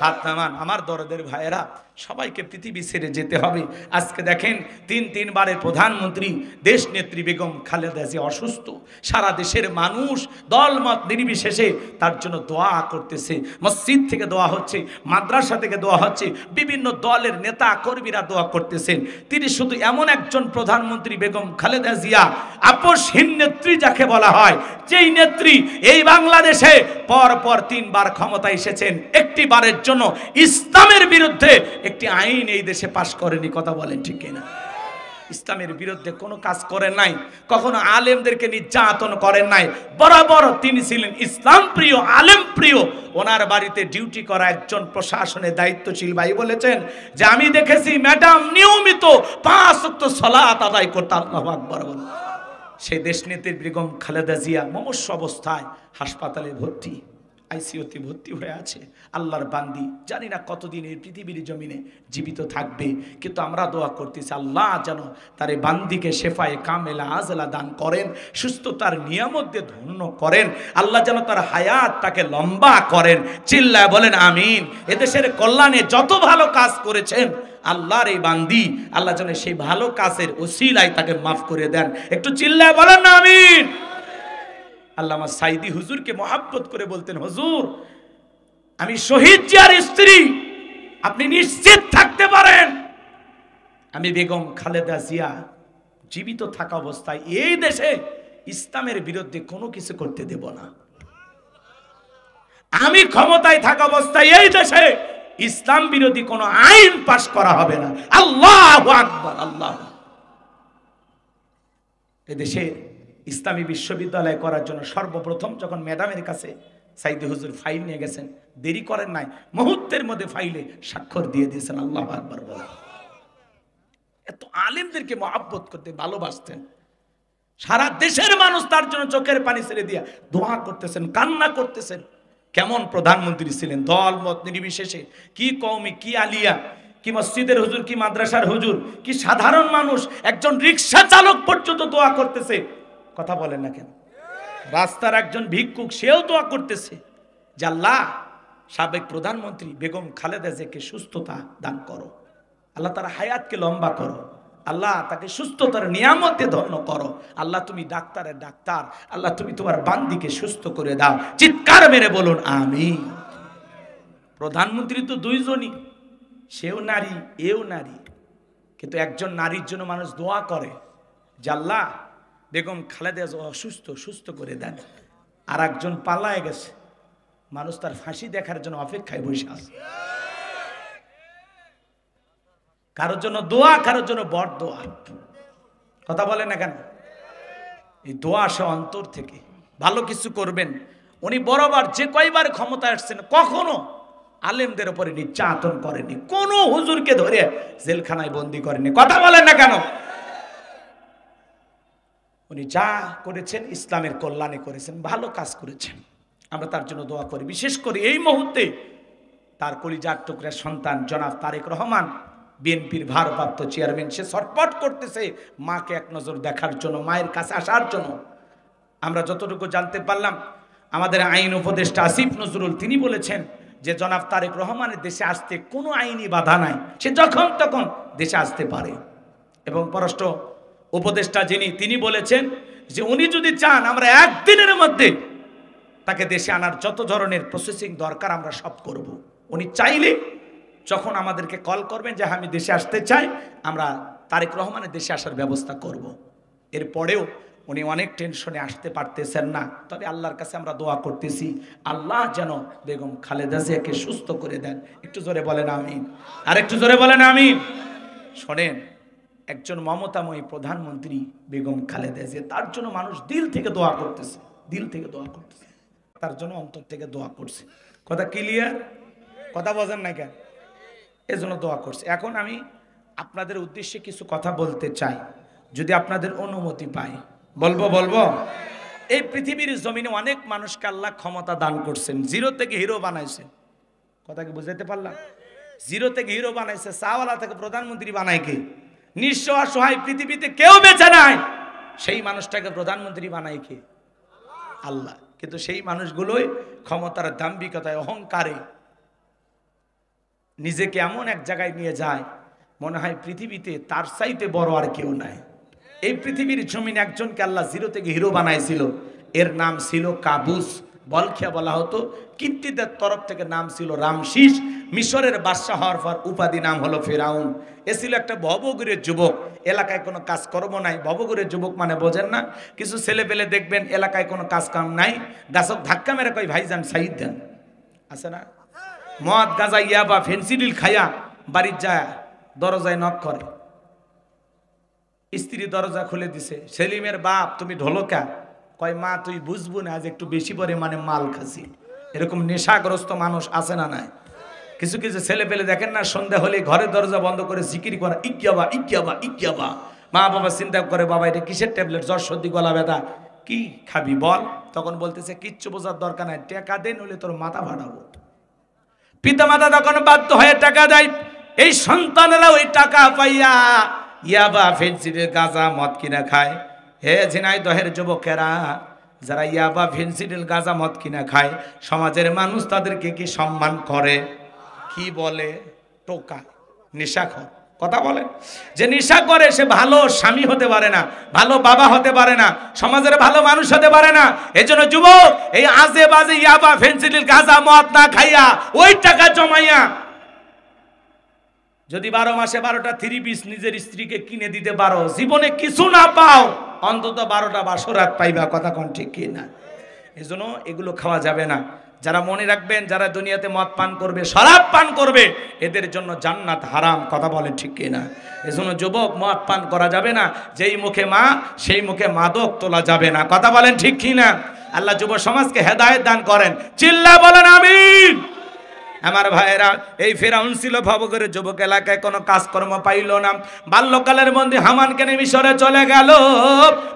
হাত নামান আমার দরদের ভাইয়েরা, সবাইকে পৃথিবী ছেড়ে যেতে হবে। আজকে দেখেন তিনবারের প্রধানমন্ত্রী দেশ নেত্রী বেগম খালেদা জিয়া অসুস্থ। সারা দেশের মানুষ দলমত নির্বিশেষে তার জন্য দোয়া করতেছে। মসজিদ থেকে দোয়া হচ্ছে, মাদ্রাসা থেকে দোয়া হচ্ছে, বিভিন্ন দলের নেতা কর্মীরা দোয়া করতেছেন। তিনি শুধু এমন একজন প্রধানমন্ত্রী বেগম খালেদা জিয়া, আপসহীন নেত্রী যাকে বলা হয়, যেই নেত্রী এই বাংলাদেশে পরপর 3 বার ক্ষমতা এসেছেন, একটি বারের জন্য ইসলামের বিরুদ্ধে একটি আইন এই দেশে পাশ করেনি। কথা বলেন ঠিক কিনা? ইসলামের বিরুদ্ধে কোনো কাজ করেন নাই, কখনো আলেমদেরকে নির্যাতন করেন নাই। বরাবর তিনি ছিলেন ইসলাম প্রিয়, আলেম প্রিয়। ওনার বাড়িতে ডিউটি করা একজন প্রশাসনের দায়িত্বশীল ভাই বলেছেন যে আমি দেখেছি ম্যাডাম নিয়মিত 5 ওয়াক্ত সালাত আদায় করতেন। আল্লাহু আকবার বলেন। সেই দেশনেত্রী বেগম খালেদা জিয়া মুমূর্ষু অবস্থায় হাসপাতালে ভর্তি, আইসিইউতে ভর্তি হয়ে আছে। আল্লাহর বান্দি, জানি না কতদিন এই পৃথিবীর জমিনে জীবিত থাকবে, কিন্তু আমরা দোয়া করতেছি আল্লাহ যেন তার এই বান্দিকে শেফায়ে কামেলা আজলা দান করেন, সুস্থতার নিয়ামত দিয়ে ধন্য করেন। আল্লাহ যেন তার হায়াতটাকে লম্বা করেন। চিল্লায় বলেন আমিন। এদেশের কল্যাণে যত ভালো কাজ করেছেন আল্লাহর এই বান্দি, আল্লাহ যেন সেই ভালো কাজের ওসিলায় তাকে মাফ করে দেন। একটু চিল্লায় বলেন না আমিন। আল্লামা সাইদি হুজুরকে মহাব্বত করে বলতেন, হুজুর আমি শহীদ জিয়ার স্ত্রী, আপনি নিশ্চিত থাকতে পারেন আমি বেগম খালেদা জিয়া জীবিত থাকা অবস্থায় এই দেশে ইসলামের বিরুদ্ধে কোনো কিছু করতে দেব না। আমি ক্ষমতায় থাকা অবস্থায় এই দেশে ইসলাম বিরোধী কোনো আইন পাশ করা হবে না। আল্লাহু আকবার। আল্লাহ এদেশে ইসলামী বিশ্ববিদ্যালয় করার জন্য সর্বপ্রথম যখন ম্যাডামের কাছে সাইদি হুজুর ফাইল নিয়ে গেছেন, দেরি করেন নাই, মুহূর্তের মধ্যে ফাইলে স্বাক্ষর দিয়ে দিয়েছেন। আল্লাহু আকবার বলে। এত আলেমদেরকে মহব্বত করতে ভালোবাসতেন। সারা দেশের মানুষ তার জন্য চোখের পানি ছেড়ে দিয়ে দোয়া করতেছেন, কান্না করতেছেন। কেমন প্রধানমন্ত্রী ছিলেন, দল মত নির্বিশেষে, কি কওমি, কি আলিয়া, কি মসজিদের হুজুর, কি মাদ্রাসার হুজুর, কি সাধারণ মানুষ, একজন রিক্সা চালক পর্যন্ত দোয়া করতেছে। কথা বলেন না কেন? রাস্তার একজন ভিক্ষুক, সেও দোয়া করতেছে যে আল্লাহ সাবেক প্রধানমন্ত্রী বেগম খালেদা জিয়াকে সুস্থতা দান করো, আল্লাহ তার হায়াতকে লম্বা করো, আল্লাহ তাকে সুস্থতার নিয়ামতে ধন্য করো। আল্লাহ তুমি ডাক্তারের ডাক্তার, আল্লাহ তুমি তোমার বান্দিকে সুস্থ করে দাও। চিৎকার মেরে বলুন আমিন। প্রধানমন্ত্রী তো 2 জনই, সেও নারী এও নারী, কিন্তু একজন নারীর জন্য মানুষ দোয়া করে যে আল্লাহ বেগম খালেদা জিয়া অসুস্থ, সুস্থ করে দেন। আর একজন পালায় গেছে, মানুষ তার ফাঁসি দেখার জন্য অপেক্ষায় বসে আছে। কারোর জন্য দোয়া, কারোর জন্য বড় দোয়া। কথা বলেন না কেন? এই দোয়া আসে অন্তর থেকে। ভালো কিছু করবেন। উনি বরাবর যে কয়বার ক্ষমতায় আসছেন কখনো আলেমদের উপরে নির্যাতন করেনি, কোন হুজুরকে ধরে জেলখানায় বন্দী করেনি। কথা বলেন না কেন? উনি যা করেছেন ইসলামের কল্যাণে করেছেন, ভালো কাজ করেছেন। আমরা তার জন্য দোয়া করি। বিশেষ করে এই মুহূর্তে তার কলিজার টুকরা সন্তান জনাব তারেক রহমান, বিএনপির ভারপ্রাপ্ত চেয়ারম্যান, সে ছটফট করতেছে মাকে এক নজর দেখার জন্য, মায়ের কাছে আসার জন্য। আমরা যতটুকু জানতে পারলাম, আমাদের আইন উপদেষ্টা আসিফ নজরুল তিনি বলেছেন যে জনাব তারেক রহমানের দেশে আসতে কোনো আইনি বাধা নাই, সে যখন তখন দেশে আসতে পারে। এবং পররাষ্ট্র উপদেষ্টা যিনি, তিনি বলেছেন যে উনি যদি চান আমরা একদিনের মধ্যে তাকে দেশে আনার যত ধরনের প্রসেসিং দরকার আমরা সব করব। উনি চাইলে যখন আমাদেরকে কল করবেন যে আমি দেশে আসতে চাই, আমরা তারেক রহমানের দেশে আসার ব্যবস্থা করব। এরপরেও উনি অনেক টেনশনে আসতে পারতেছেন না, তবে আল্লাহর কাছে আমরা দোয়া করতেছি আল্লাহ যেন বেগম খালেদা জিয়াকে সুস্থ করে দেন। একটু জোরে বলেন আমিন। আর একটু জোরে বলেন আমিন। শোনেন, একজন মমতাময়ী প্রধানমন্ত্রী বেগম খালেদা জিয়া, তার জন্য মানুষ দিল থেকে দোয়া করতেছে, দিল থেকে দোয়া করতেছে, তার জন্য অন্তর থেকে দোয়া করছে। কথা ক্লিয়ার? কথা বোঝেন না কেন? এজন্য দোয়া করছে। এখন আমি আপনাদের উদ্দেশ্যে কিছু কথা বলতে চাই, যদি আপনাদের অনুমতি পাই। বলবো। এই পৃথিবীর জমিনে অনেক মানুষকে আল্লাহ ক্ষমতা দান করছেন, জিরো থেকে হিরো বানাইছেন। কথা কি বুঝাইতে পারলাম? জিরো থেকে হিরো বানাইছে। চাওয়ালা থেকে প্রধানমন্ত্রী বানায় কে? নিঃস্ব অসহায় পৃথিবীতে কেউ বেঁচে নাই, সেই মানুষটাকে প্রধানমন্ত্রী বানায় কে? আল্লাহ। কিন্তু সেই মানুষগুলোই ক্ষমতার দাম্ভিকতায়, অহংকারে নিজেকে এমন এক জায়গায় নিয়ে যায় মনে হয় পৃথিবীতে তার চাইতে বড় আর কেউ নাই। এই পৃথিবীর জমিনে একজনকে আল্লাহ জিরো থেকে হিরো বানাইছিল, এর নাম ছিল কাবুস, বলখিয়া বলা হতো। কিপ্তিদের তরফ থেকে নাম ছিল রামশিস। মিশরের বাদশাহ হওয়ার পর উপাধি নাম হলো ফেরাউন। এ ছিল একটা ভবঘুরের যুবক, এলাকায় কোনো কাজকর্ম নাই। ভবঘুরের যুবক মানে বোঝেন না? কিছু ছেলে পেলে দেখবেন এলাকায় কোনো কাজ কাম নাই, গাছক ধাক্কা মেরে কই ভাইজান সাইড দেন, আছে না? মদ গাঁজা ইয়াবা ফেন্সিডিল খাইয়া বাড়ির যায় দরজায় নক করে, স্ত্রী দরজা খুলে দিছে, সেলিমের বাপ তুমি ঢোলকা, কয় মা তুই বুঝবো না আজ একটু বেশি পরিমাণে মাল খাসি। এরকম নেশাগ্রস্ত মানুষ আছে না নাই? কিছু কিছু ছেলে পেলে দেখেন না, সন্ধ্যা হলে ঘরের দরজা বন্ধ করে জিকির করা, ইকিয়াবা ইকিয়াবা ইকিয়াবা। মা বাবা চিন্তা করে বাবা এটা কিসের ট্যাবলেট, জ্বর সর্দি গলা ব্যথা, কি খাবি বল? তখন বলতেছে কিচ্ছু বোঝার দরকার নাই, টাকা দেন হলে তোর মাথা ফাটাবো। পিতা মাতা তখন বাধ্য হয়ে টাকা দেয়। এই সন্তানেরা ওই টাকা পাইয়া ইয়াবা ফেন্সিডিল গাঁজা মদ কিনা খায়। হে ঝিনাইদহের যুবকেরা, যারা ইয়াবা ফেন্সিডিল গাঁজা মদ কিনা খায়, সমাজের মানুষ তাদেরকে কি সম্মান করে? কি বলে? টোকা, নেশাখোর। কথা বলে যে নেশা করে সে ভালো স্বামী হতে পারে না, ভালো বাবা হতে পারে না, সমাজের ভালো মানুষ হতে পারে না। এজন্য যুবক এই আজে বাজে ইয়াবা ফেন্সিডিল গাঁজা মদ না খাইয়া ওই টাকা জমাইয়া যদি 12 মাসে 12টা 3 পিস নিজের স্ত্রীকে কিনে দিতে পারো, জীবনে কিছু না পাও অন্তত 12টা বাসরাত পাইবা। কথা কোন ঠিক কি না? এজন্য এগুলো খাওয়া যাবে না। যারা মনে রাখবেন, যারা দুনিয়াতে মদ পান করবে, শরাব পান করবে, এদের জন্য জান্নাত হারাম। কথা বলেন ঠিক কি না? এজন্য যুবক মদ পান করা যাবে না, যেই মুখে মা সেই মুখে মাদক তোলা যাবে না। কথা বলেন ঠিক কি না? আল্লাহ যুব সমাজকে হেদায়েত দান করেন, চিল্লা বলেন আমিন। আমার ভাইয়েরা, এই ফেরাউন ছিল ভবঘুরের যুবক, এলাকায় কোনো কাজকর্ম পাইল না। বাল্যকালের মধ্যে হামানকে নিয়ে মিশরে চলে গেল।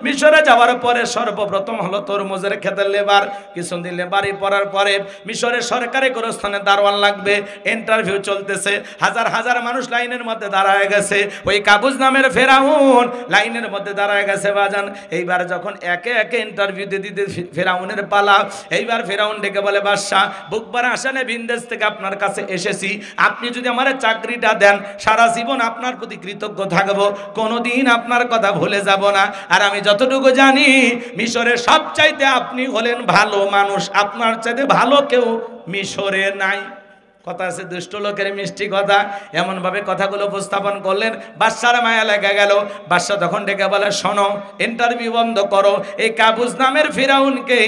মিশরে যাওয়ার পরে সর্বপ্রথম হলো তরমুজের খেতের লেবার। কিছুদিন লেবারি পড়ার পরে মিশরের সরকারি গোরস্থানে দারোয়ান লাগবে, ইন্টারভিউ চলতেছে। হাজার হাজার মানুষ লাইনের মধ্যে দাঁড়ায় গেছে। ওই কাবুস নামের ফেরাউন লাইনের মধ্যে দাঁড়ায় গেছে বাজান। এইবার যখন একে একে ইন্টারভিউ দিতে ফেরাউনের পালা, এইবার ফেরাউন ডেকে বলে, বাদশাহ বুকবার আসানে ভিনদেশ থেকে আপনার কাছে এসেছি, আপনি যদি আমার চাকরিটা দেন সারা জীবন আপনার প্রতি কৃতজ্ঞ থাকব, কোনোদিন আপনার কথা ভুলে যাব না। আর আমি যতটুকু জানি মিশরের সবচাইতে আপনি হলেন ভালো মানুষ, আপনার চাইতে ভালো কেউ মিশরে নাই। কথা আছে দুষ্ট লোকের মিষ্টি কথা, এমন ভাবে কথাগুলো উপস্থাপন করলেন, বাদশার মায়া লেগে গেল। বাদশা তখন ডেকে বলে, শোনো, ইন্টারভিউ বন্ধ করো। এই কাবুস নামের ফিরাউনকে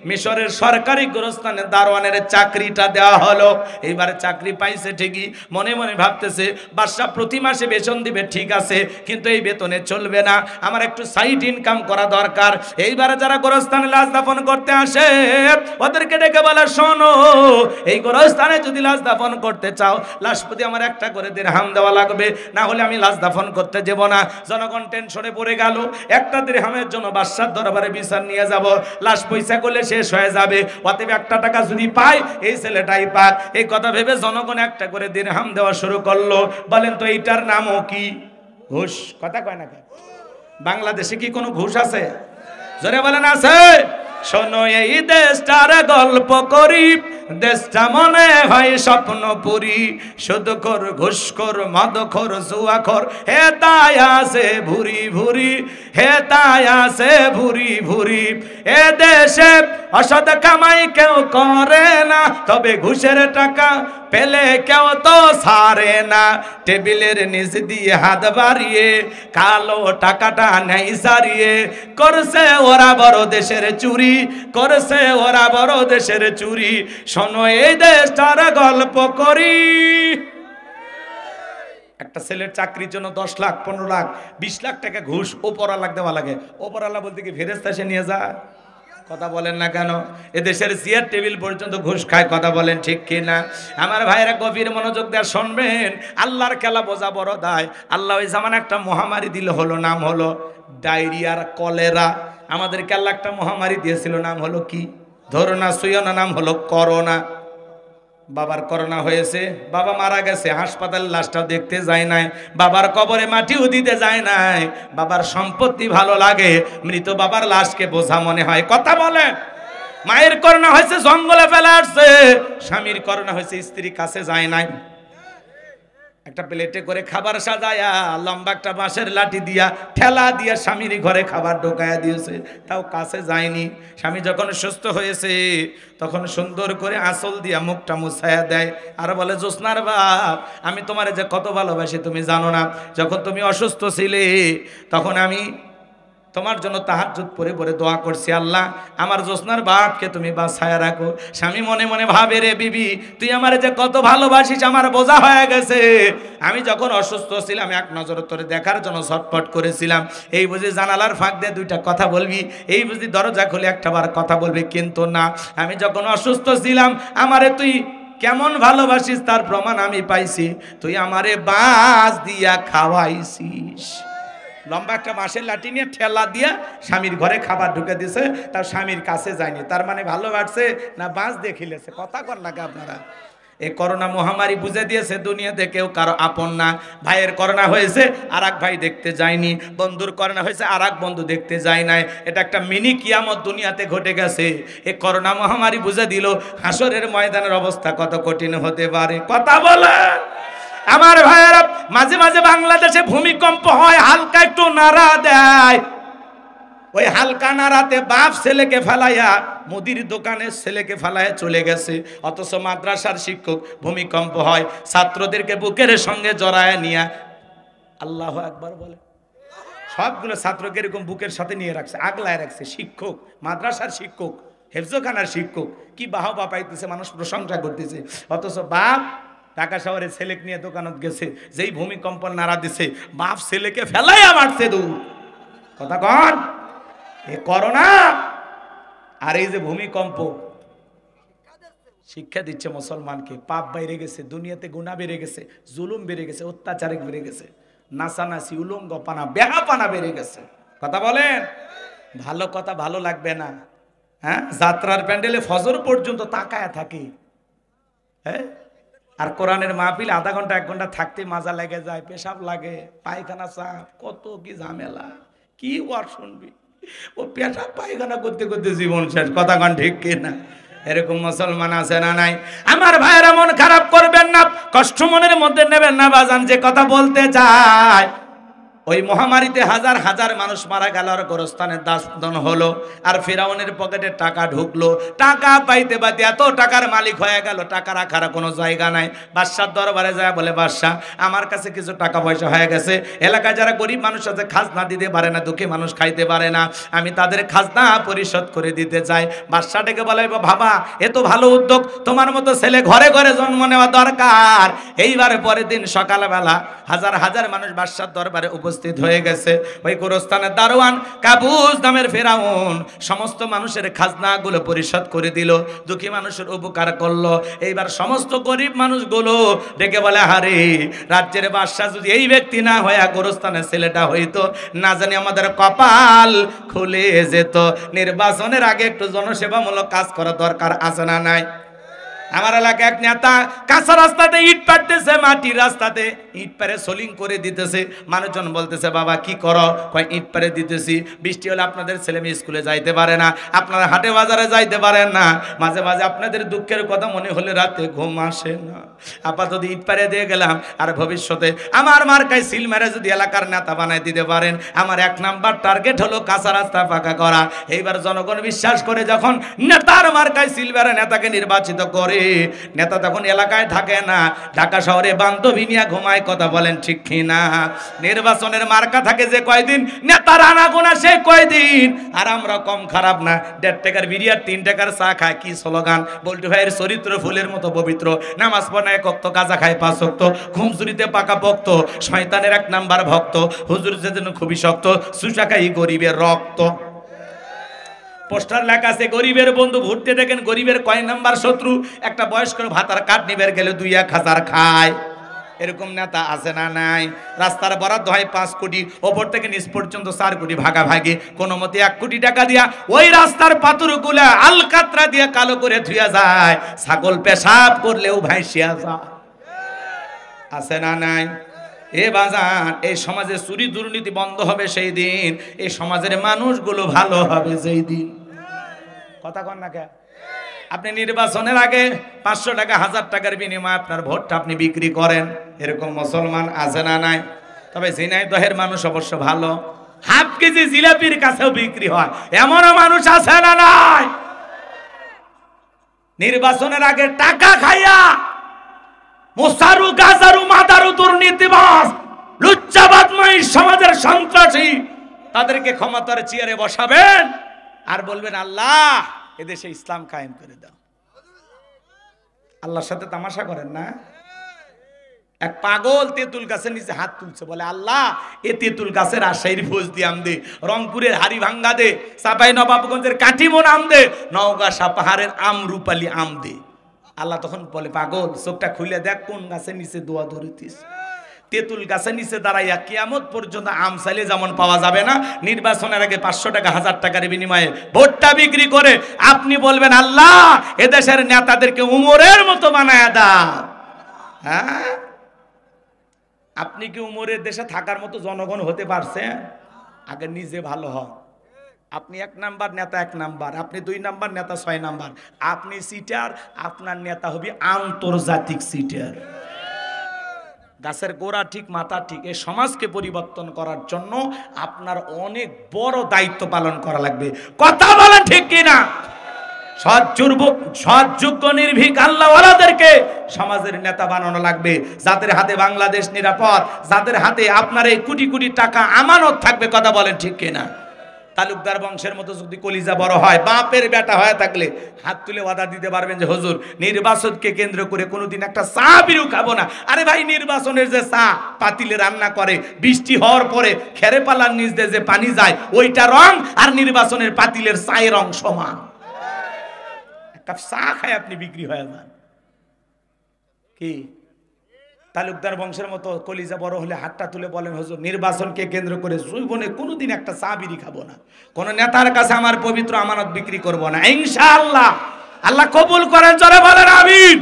মিশরের সরকারি গোরস্থানে দারোয়ানের চাকরিটা দেওয়া হলো। এইবার চাকরি পাইছে ঠিকই, মনে মনে ভাবতেছে বাদশা প্রতি মাসে বেতন দিবে ঠিক আছে, কিন্তু এই বেতনে চলবে না, আমার একটু সাইড ইনকাম করা দরকার। এইবার যারা গোরস্থানে লাশ দাফন করতে আসে ওদেরকে ডেকে বলে, শোনো, এই গোরস্থানে যদি লাশ দাফন করতে চাও লাশ প্রতি আমার একটা করে দিরহাম দেওয়া লাগবে, না হলে আমি লাশ দাফন করতে যাব না। জনগণ টেনশনে পড়ে গেল, একটা দিরহামের জন্য বাদশার দরবারে বিচার নিয়ে যাব, লাশ পয়সা করলে শেষ হয়ে যাবে, অতএব একটা টাকা যদি পাই এই ছেলেটাই পাক। এই কথা ভেবে জনগণ একটা করে দিরহাম দেওয়া শুরু করলো। বলেন তো এইটার নামও কি? ঘুষ। কথা কয় না কেন? বাংলাদেশে কি কোনো ঘুষ আছে? জোরে বলেন আছে? শোনো, এই দেশটার গল্প করি, দেশটা মনে হয় স্বপ্নপুরী, সুদখোর ঘুষখোর মদখোর জুয়াখোর হে তাই আছে ভুরি ভুরি, হে তাই আছে ভুরি ভুরি। এ দেশে অসৎ কামাই কেউ করে না, তবে ঘুষের টাকা পেলে কেউ তো ছাড়ে না। টেবিলের নিচ দিয়ে হাত বাড়িয়ে কালো টাকাটা নেই সারিয়ে, করছে ওরা বড় দেশের চুরি, করছে ওরা বড় দেশের চুরি। শোনো, এই দেশটার গল্প করি। একটা ছেলের চাকরির জন্য 10 লাখ 15 লাখ 20 লাখ টাকা ঘুষ ওপরালা দেওয়া লাগে। ওপরালা বলতে কি ফেরেশতা এসে নিয়ে যায়? কথা বলেন না কেন? এদেশের চেয়ার টেবিল পর্যন্ত ঘুষ খায়। কথা বলেন ঠিক কিনা? আমার ভাইয়েরা গভীর মনোযোগ দিয়ে শুনবেন, আল্লাহর খেলা বোঝা বড় দায়। আল্লাহ ওই জামান একটা মহামারী দিল, হলো নাম হলো ডায়রিয়ার কলেরা। আমাদেরকে আল্লাহ একটা মহামারী দিয়েছিল, নাম হলো কি? ধরনা সুয়না, নাম হলো করোনা। বাবার করোনা হয়েছে, বাবা মারা গেছে, হাসপাতালে লাশটাও দেখতে যায় নাই, বাবার কবরে মাটিও দিতে যায় নাই। বাবার সম্পত্তি ভালো লাগে, মৃত বাবার লাশকে বোঝা মনে হয়। কথা বলে। মায়ের করোনা হয়েছে, জঙ্গলে ফেলে আসছে। স্বামীর করোনা হয়েছে, স্ত্রী কাছে যায় নাই। একটা প্লেটে করে খাবার সাজায়া লম্বা একটা বাঁশের লাঠি দিয়া ঠেলা দিয়া স্বামীর ঘরে খাবার ঢোকায়া দিয়েছে, তাও কাছে যায়নি। স্বামী যখন সুস্থ হয়েছে তখন সুন্দর করে আঁচল দিয়া মুখটা মুছায়া দেয় আর বলে, জ্যোৎস্নার বাপ, আমি তোমার যে কত ভালোবাসি তুমি জানো না। যখন তুমি অসুস্থ ছিলে তখন আমি তোমার জন্য তাহাজ্জুদ পড়ে পড়ে দোয়া করছি, আল্লাহ আমার জ্যোৎস্নার বাপকে তুমি বাঁচায়া রাখো। স্বামী মনে মনে ভাবে, রে বিবি, তুই আমার যে কত ভালোবাসিস আমার বোঝা হয়ে গেছে। আমি যখন অসুস্থ ছিলাম এক নজর তোরে দেখার জন্য ছটফট করেছিলাম। এই বুঝি জানালার ফাঁক দিয়ে দুইটা কথা বলবি, এই বুঝি দরজা খুলে একটা বার কথা বলবি, কিন্তু না, আমি যখন অসুস্থ ছিলাম আমারে তুই কেমন ভালোবাসিস তার প্রমাণ আমি পাইছি, তুই আমারে বাঁশ দিয়া খাওয়াইছিস। লম্বা একটা বাঁশের লাঠি নিয়ে ঠেলা দিয়া স্বামীর ঘরে খাবার ঢুকে দিয়েছে, তার স্বামীর কাছে যায়নি। তার মানে ভালোবাসছে না বাঁশ দিয়ে খিলেছে? কথা কর না আপনারা। এই করোনা মহামারী বুঝে দিয়েছে দুনিয়াতে কেউ কারো আপন না। ভাইয়ের করোনা হয়েছে আর এক ভাই দেখতে যায়নি, বন্ধুর করোনা হয়েছে আর এক বন্ধু দেখতে যায় নাই। এটা একটা মিনি কিয়ামত দুনিয়াতে ঘটে গেছে। এই করোনা মহামারী বুঝে দিল হাসরের ময়দানের অবস্থা কত কঠিন হতে পারে। কথা বলে আমার ভাইয়েরা, মাঝে মাঝে বাংলাদেশে ভূমিকম্প হয়, হালকা একটু নাড়া দেয়, ওই হালকা নাড়াতে বাপ ছেলেকে ফেলাইয়া মুদির দোকানের ছেলেকে ফেলাইয়া চলে গেছে। অথচ মাদ্রাসার শিক্ষক ভূমিকম্প হয় ছাত্রদেরকে বুকের সঙ্গে জড়ায় নিয়ে, আল্লাহু আকবার বলে, সবগুলো ছাত্রকে এরকম বুকের সাথে নিয়ে রাখছে, আগলায় রাখছে। শিক্ষক, মাদ্রাসার শিক্ষক, হেফজখানার শিক্ষক, কি বাহবা পাইতেছে, মানুষ প্রশংসা করতেছে। অথচ বাপ ঢাকা শহরে ছেলেকে নিয়ে দোকানত গেছে, যেই ভূমিকম্প নাড়া দিছে বাপ ছেলেকে ফেলাইয়া মারছে দূর। কথা কন, এ করোনা আর এই যে ভূমিকম্প শিক্ষা দিচ্ছে মুসলমানকে। পাপ বেড়ে গেছে, দুনিয়াতে গুনাহ বেড়ে গেছে, জুলুম বেড়ে গেছে, অত্যাচার বেড়ে গেছে, নাচানাচি, উলঙ্গপানা, বেহাপানা বেড়ে গেছে। কথা বলেন, ভালো কথা ভালো লাগবে না? হ্যাঁ, যাত্রার প্যান্ডেলে ফজর পর্যন্ত তাকায় থাকে, হ্যাঁ, আর কোরআনের মাহফিল আধা ঘন্টা এক ঘন্টা থাকতে মাজা লেগে যায়, পেশাব লাগে, পায়খানা চাপ, কত কি ঝামেলা, কি ওয়ার শুনবি? ও পেশাব পায়খানা করতে করতে জীবন শেষ। কথা কন ঠিক কিনা? এরকম মুসলমান আছে না নাই? আমার ভাইয়েরা, মন খারাপ করবেন না, কষ্ট মনের মধ্যে নেবেন না। বাজান যে কথা বলতে চায়, ওই মহামারীতে হাজার হাজার মানুষ মারা গেল আর গোরস্থানের দাফন হলো, আর ফিরাউনের পকেটে টাকা ঢুকলো। টাকা পাইতে পাইতে এত টাকার মালিক হয়ে গেল, টাকা রাখার কোনো জায়গা নাই। বাদশার দরবারে যায়, বলে, বাদশা, আমার কাছে কিছু টাকা পয়সা হয়ে গেছে, এলাকায় যারা গরিব মানুষ আছে খাজনা দিতে পারে না, দুঃখী মানুষ খাইতে পারে না, আমি তাদের খাজনা পরিশোধ করে দিতে চাই। বাদশা ডেকে বলে, বাবা, এ তো ভালো উদ্যোগ, তোমার মতো ছেলে ঘরে ঘরে জন্ম নেওয়া দরকার। এইবারে পরের দিন সকালবেলা হাজার হাজার মানুষ বাদশার দরবারে উপস্থিত হয়ে গেছে। ওই গোরস্থানের দারোয়ান কাবুস নামের ফেরাউন সমস্ত মানুষের খাজনাগুলো পরিশোধ করে দিল, দুঃখী মানুষের উপকার করলো। এইবার সমস্ত গরিব মানুষগুলো ডেকে বলে, হারে, রাজ্যের বাদশাহ যদি এই ব্যক্তি না হয়ে গোরস্থানের ছেলেটা হইতো, না জানি আমাদের কপাল খুলে যেত। নির্বাচনের আগে একটু জনসেবামূলক কাজ করা দরকার আছে না নাই? আমার এলাকায় এক নেতা কাঁচা রাস্তাতে ইট পাড়তেছে, মাটির রাস্তাতে ইট পারে সোলিং করে দিতেছে। মানুষজন বলতেছে, বাবা কি করো? কয়, ইট পারে দিতেছি, বৃষ্টি হলে আপনাদের ছেলে মেয়ে স্কুলে যাইতে পারে না, আপনারা হাটে বাজারে যাইতে পারেন না, মাঝে মাঝে আপনাদের দুঃখের কথা মনে হলে রাতে ঘুম আসে না, আপাতত ইট পারে দিয়ে গেলাম। আর ভবিষ্যতে আমার মার্কায় সিল মেরে যদি এলাকার নেতা বানাই দিতে পারেন, আমার 1 নাম্বার টার্গেট হলো কাঁচা রাস্তা পাকা করা। এইবার জনগণ বিশ্বাস করে, যখন নেতার মার্কায় সিল মেরে নেতাকে নির্বাচিত করে, নেতা তখন এলাকায় থাকে না, ঢাকা শহরে বান্ধবী নিয়ে ঘুমায়। কথা বলেন ঠিক কিনা? নির্বাচনের মার্কা থাকে যে কয়দিন, নেতার আনাগোনা সেই কয়দিন। আর আমরা কম খারাপ না, 1.5 টাকার বিড়ি আর 3 টাকার চা খায়। কি স্লোগান! বল্টু ভাইয়ের চরিত্র ফুলের মতো পবিত্র, নামাজ পড়ে 1 ওয়াক্ত, গাঁজা খায় 5 ওয়াক্ত, ঘুম চুরিতে পাকা ভক্ত, শয়তানের 1 নাম্বার ভক্ত, হুজুর যেদিন খুবই শক্ত, সুসা খাই গরিবের রক্ত। পোস্টার লেখা আছে, গরিবের বন্ধু ভুটতে দেখেন, গরিবের কয় নাম্বার শত্রু। একটা বয়স্ক ভাতার কাঠ নিবের গেলে 2-1000 খায়। এরকম নেতা আছে না নাই? রাস্তার বরাদ্দ হয় 5 কোটি, ওপর থেকে নিচ পর্যন্ত 4 কোটি ভাগাভাগি, কোনো মতে 1 কোটি টাকা দিয়া ওই রাস্তার পাথরগুলা আলকাতরা দিয়ে কালো করে ধুয়া যায়, ছাগল পেশাব করলেও ভাইসিয়া যায়। আছে না নাই? এ বাজার, এই সমাজে চুরি দুর্নীতি বন্ধ হবে সেই দিন, এই সমাজের মানুষগুলো ভালো হবে সেই দিন। কথা কন না কে? আপনি নির্বাচনের আগে 500 টাকা 1000 টাকার বিনিময়ে আপনার ভোটটা আপনি বিক্রি করেন, এরকম মুসলমান আছে না নাই? তবে ঝিনাইদহের মানুষ অবশ্য ভালো, হাফ কেজি জিলাপির কাছেও বিক্রি হয়, এমনও মানুষ আছে না নাই? নির্বাচনের আগে টাকা খাইয়া মোসারু গাজারু মাদারু দুর্নীতিবাজ লুচ্চাবাদময় সমাজের সন্ত্রাসী তাদেরকে ক্ষমতার চেয়ারে বসাবেন আর বলবেন আল্লাহ এদেশে ইসলাম কায়েম করে দাও। আল্লাহর সাথে তামাশা করেন না? এক পাগল তেঁতুল গাছের নিচে হাত তুলছে, বলে আল্লাহ এ তেঁতুল গাছের রাজশাহীর ফৌজদি আম দে, রংপুরের হাড়িভাঙ্গা দে, চাঁপাই নবাবগঞ্জের কাঠিমন আম দে, নওগাঁ সাপাহারের আম রূপালী আম দে। আল্লাহ তখন বলে পাগল চোখটা খুলে দেখ কোন গাছের নিচে দোয়া ধরিতিস। তেঁতুল গাছের নিচে দাঁড়াইয়া কিয়ামত পর্যন্ত আম চাইলে যেমন পাওয়া যাবে না, নির্বাচনের আগে 500 টাকা 1000 টাকার বিনিময়ে ভোটটা বিক্রি করে আপনি বলবেন আল্লাহ এদেশের নেতাদেরকে উমরের মতো বানায়া দাও। হ্যাঁ, আপনি কি উমরের দেশে থাকার মতো জনগণ হতে পারছেন? আগে নিজে ভালো হন। আপনি 1 নাম্বার নেতা 1 নাম্বার, আপনি 2 নাম্বার নেতা 6 নাম্বার, আপনি সিটার, আপনার নেতা হবে আন্তর্জাতিক সিটার। গাছের গোড়া ঠিক মাথা ঠিক, এই সমাজকে পরিবর্তন করার জন্য আপনার অনেক বড় দায়িত্ব পালন করা লাগবে। কথা বলেন ঠিক কিনা? সৎযোগ্য নির্ভীক আল্লাহওয়ালাদেরকে সমাজের নেতা বানানো লাগবে, যাদের হাতে বাংলাদেশ নিরাপদ, যাদের হাতে আপনার এই কোটি কোটি টাকা আমানত থাকবে। কথা বলেন ঠিক কিনা? তালুকদার বংশের মতো যদি কলিজা বড় হয়, বাপের বেটা হয়ে থাকলে হাত তুলে ওয়াদা দিতে পারবেন যে হুজুর নির্বাচনকে কেন্দ্র করে কোনোদিন একটা চা বিরু খাবো না। আরে ভাই, নির্বাচনের যে চা পাতিলে রান্না করে বৃষ্টি হওয়ার পরে খেরে পালার নিচ দিয়ে যে পানি যায় ওইটা রং, আর নির্বাচনের পাতিলের চায়ের রং সমান। এক কাপ চা খায় আপনি বিক্রি হয়ে যান। কি তালুকদার বংশের মতো কলিজা বড় হলে হাতটা তুলে বলেন হুজুর নির্বাচনকে কেন্দ্র করে জীবনে কোনোদিন একটা চা বিড়ি খাবো না, কোন নেতার কাছে আমার পবিত্র আমানত বিক্রি করব না, ইনশাআল্লাহ। আল্লাহ কবুল করেন, জোরে বলেন আমিন।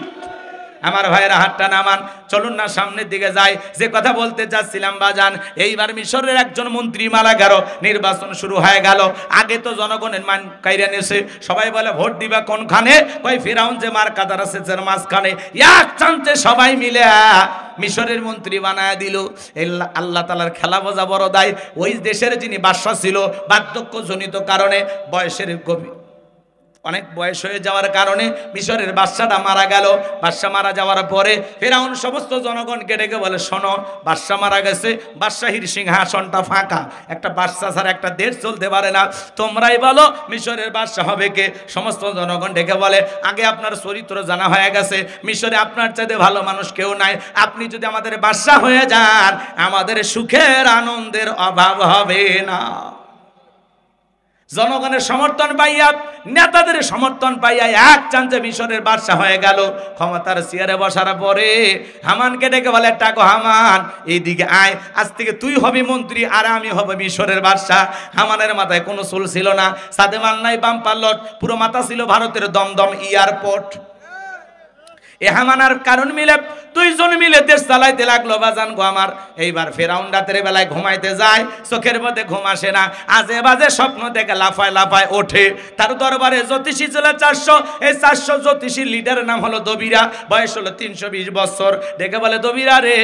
আমার ভাইয়েরা হাতটা নামান, চলুন না সামনের দিকে যাই। যে কথা বলতে যাচ্ছিলাম বাজান, এইবার মিশরের একজন মন্ত্রী মারা গেল, নির্বাচন শুরু হয়ে গেল। আগে তো জনগণের মান কাইরা নেছে, সবাই বলে ভোট দিবা কোনখানে, কই ফিরাউন যে মার কাদার আছে যার মাঝখানে, এক চান্সে সবাই মিলে মিশরের মন্ত্রী বানায় দিল। আল্লাহ তাআলার খেলা বোঝা বড় দায়। ওই দেশের যিনি বাদশা ছিল বার্ধক্যজনিত কারণে বয়সের অনেক বয়স হয়ে যাওয়ার কারণে মিশরের বাদশাটা মারা গেল। বাদশা মারা যাওয়ার পরে ফিরাউন সমস্ত জনগণকে ডেকে বলে শোনো, বাদশা মারা গেছে, বাদশাহীর সিংহাসনটা ফাঁকা, একটা বাদশা ছাড়া একটা দেশ চলতে পারে না, তোমরাই বলো মিশরের বাদশা হবে কে? সমস্ত জনগণ ডেকে বলে আগে আপনার চরিত্র জানা হয়ে গেছে, মিশরে আপনার চাইতে ভালো মানুষ কেউ নাই, আপনি যদি আমাদের বাদশা হয়ে যান আমাদের সুখের আনন্দের অভাব হবে না। জনগণের সমর্থন পাইয়া, নেতাদের সমর্থন পাইয়া এক চান্সে মিশরের বাদশা হয়ে গেল। ক্ষমতার চেয়ারে বসার পরে হামানকে ডেকে বলে টাকো হামান এইদিকে আয়, আজ থেকে তুই হবি মন্ত্রী আর আমি হব মিশরের বাদশা। হামানের মাথায় কোনো চুল ছিল না, সাথে মান নাই বাম পাল্লট, পুরো মাথা ছিল ভারতের দমদম এয়ারপোর্ট। এ হামানার কারণ মিলে 2 জন মিলে দেশ চালাইতে লাগলো বাজান গো আমার। এইবার ফেরাউন রাতের বেলায় ঘুমাইতে যায়, চোখের মধ্যে ঘুম আসে না, আজে বাজে স্বপ্ন দেখে লাফায় লাফায় ওঠে। তার দরবারে জ্যোতিষী ছিল 400, এই 400 জ্যোতিষীর লিডারের নাম হলো দবিরা, বয়স হলো 320 বছর। দেখে বলে দবিরা রে,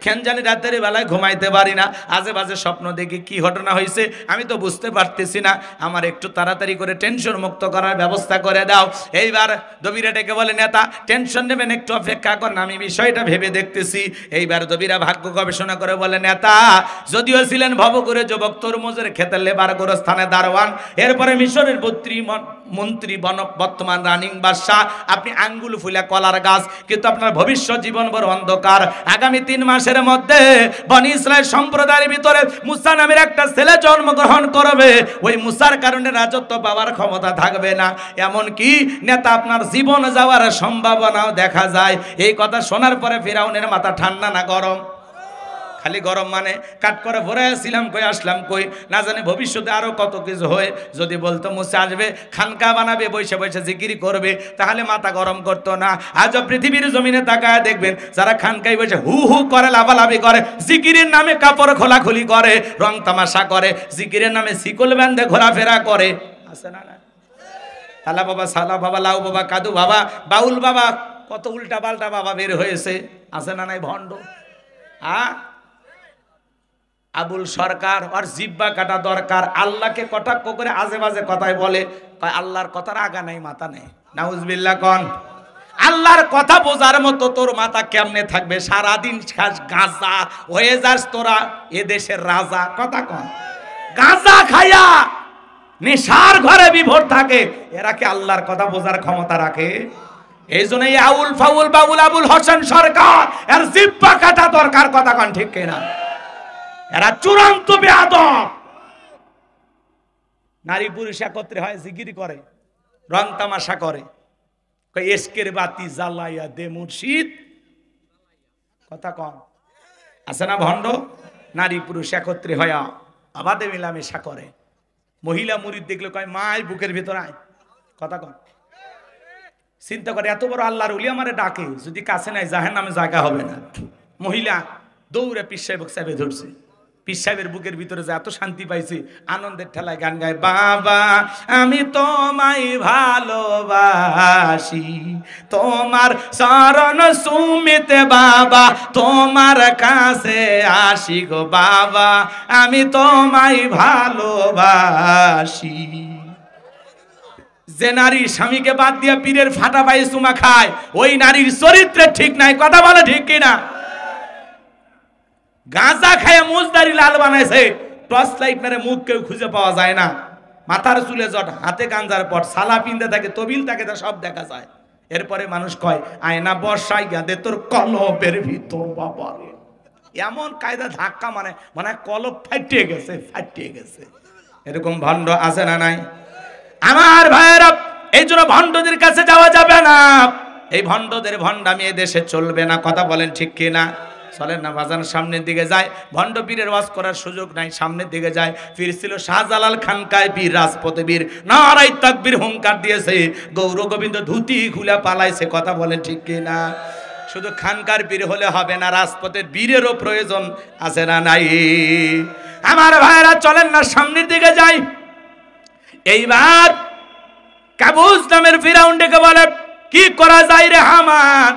কেন জানি রাতের বেলায় ঘুমাইতে পারি না, আজে বাজে স্বপ্ন দেখি, কি ঘটনা হয়েছে আমি তো বুঝতে পারতেছি না, আমার একটু তাড়াতাড়ি করে টেনশন মুক্ত করার ব্যবস্থা করে দাও। এইবার দবিরা ডেকে বলে নেতা টেনশন নেবেন, একটু অপেক্ষা করেন, আমি বিষয়টা ভেবে দেখতেছি। এইবার দবিরা ভাগ্য গবেষণা করে বলে নেতা যদিও ছিলেন ভবঘুরে যুবক, তরমুজের খেতে লেবার গোরস্থানে দারোয়ান, এরপরে মিশরের মন্ত্রী বর্তমান রানিং বাদশা, আপনি আঙ্গুল ফুলা কলার গাছ, কিন্তু আপনার ভবিষ্যৎ জীবন বড় অন্ধকার। আগামী 3 মাসের মধ্যে বনি ইসরাইল সম্প্রদায়ের ভিতরে মুসা নামের একটা ছেলে জন্মগ্রহণ করবে, ওই মুসার কারণে রাজত্ব পাওয়ার ক্ষমতা থাকবে না, এমন কি নেতা আপনার জীবন যাওয়ার সম্ভাবনাও দেখা যায়। এই কথা শোনার পরে ফিরাউনের মাথা ঠান্ডা না গরম? খালি গরম, মানে কাট করে ভরে আসছিলাম কই আসলাম কই, না জানি ভবিষ্যতে আরো কত কিছু হয়। যদি বলতো মুসা আসবে খানকা বানাবে বসে বসে জিকিরি করবে, তাহলে মাথা গরম করতো না। আজ পৃথিবীর জমিনে তাকায় দেখবেন যারা খানকায় বসে হু হু করে লাফালাফি করে, জিকিরের নামে কাপড় খোলাখুলি করে, রং তামাশা করে, জিকিরের নামে শিকল বেঁধে ঘোরাফেরা করে, আছে না? তালা বাবা, সালা বাবা, লাউ বাবা, কাদু বাবা, বাউল বাবা, কত উল্টা পাল্টা বাবা বের হয়েছে, আছে না নাই ভণ্ড? আবুল সরকার, আর জিব্বা কাটা দরকার। আল্লাহকে কটাক্ষ করে আজে বাজে কথায় বলে, আল্লাহর কথার আগা নাই মাথা নেই। নাউজুবিল্লাহ কন। আল্লাহর কথা বোঝার মতো তোর মাথা কেমনে থাকবে? সারাদিন খাস গাঁজা, হয়ে যাস তোরা এদেশের রাজা। কথা কন, গাঁজা খায়া নেশার ঘরে বিভোর থাকে, এরা কি আল্লাহর কথা বোঝার ক্ষমতা রাখে? এই জন্য এই আউল ফাউল বাবুল আবুল হোসেন সরকার এর জিব্বা কাটা দরকার। কথা কন ঠিক কিনা? এরা চূড়ান্ত বেয়াদব। নারী পুরুষ একত্রে হয়, জিকির করে, রং তামাশা করে, এসকের বাতি জ্বালাইয়া দে মুর্শিদ। কথা কন, আছে না ভণ্ড? নারী পুরুষ একত্রে হয়া আবাদে মিলামেশা করে। মহিলা মুরিদ দেখলে কয় মাই বুকের ভিতর আয়। কথা কন। চিন্তা করে, এত বড় আল্লাহর ওলি আমারে ডাকে, যদি কাছে নাই জাহান্নামে জায়গা হবে না। মহিলা দৌড়ে পীর সাহেব সাহেবে ধরছে, পীর সাহেবের বুকের ভিতরে যে এত শান্তি পাইছি, আনন্দের ঠেলায় গান গায়, বাবা আমি তোমায় ভালোবাসি, তোমার চরণ সুমিতে বাবা তোমার কাছে আসি গো বাবা, আমি তোমায় ভালোবাসি। যে নারী স্বামীকে বাদ দিয়া পীরের ফাটা পায়ে চুমা খায়, ওই নারীর চরিত্রে ঠিক নাই। কথা বলে ঠিক কিনা? গাঁজা খায় মুজদারি লাল বানাইছে, টর্চ লাইট মেরে মুখ কেউ খুঁজে পাওয়া যায় না, মাথার চুলে জট, হাতে গাঞ্জার পট, সালা পিন্দে থাকে, তবিল থাকে, তা সব দেখা যায়। এরপরে মানুষ কয় আয়না বর্ষায় গাদে তোর কলবের ভিতর বাবা রে। এমন কায়দা ধাক্কা মানে মানে কলব ফাটিয়ে গেছে, ফাটিয়ে গেছে। এরকম ভণ্ড আছে না নাই? আমার ভাইয়েরা, এই জন্য ভণ্ডদের কাছে যাওয়া যাবে না। এই ভণ্ডদের ভণ্ডামি এ দেশে চলবে না। কথা বলেন ঠিক কিনা? চলেন না বাজান, সামনের দিকে যায়। ভণ্ড পীরের ওয়াজ করার সুযোগ নাই, সামনের দিকে যায়। পীর ছিল শাহজালাল খানকায় পীর, রাজপথে বীর, নারাই তাকবীর হুঙ্কার দিয়েছে, গৌর গোবিন্দ ধুতি খুলে পালাইছে। কথা বলেন ঠিক কিনা? শুধু খানকার পীর হলে হবে না, রাজপথের বীরেরও প্রয়োজন আছে না নাই? আমার ভাইয়েরা চলেন না সামনের দিকে যাই। এইবার কাবুস নামের ফিরাউন ডেকে বলে, কি করা যায় রে হামান?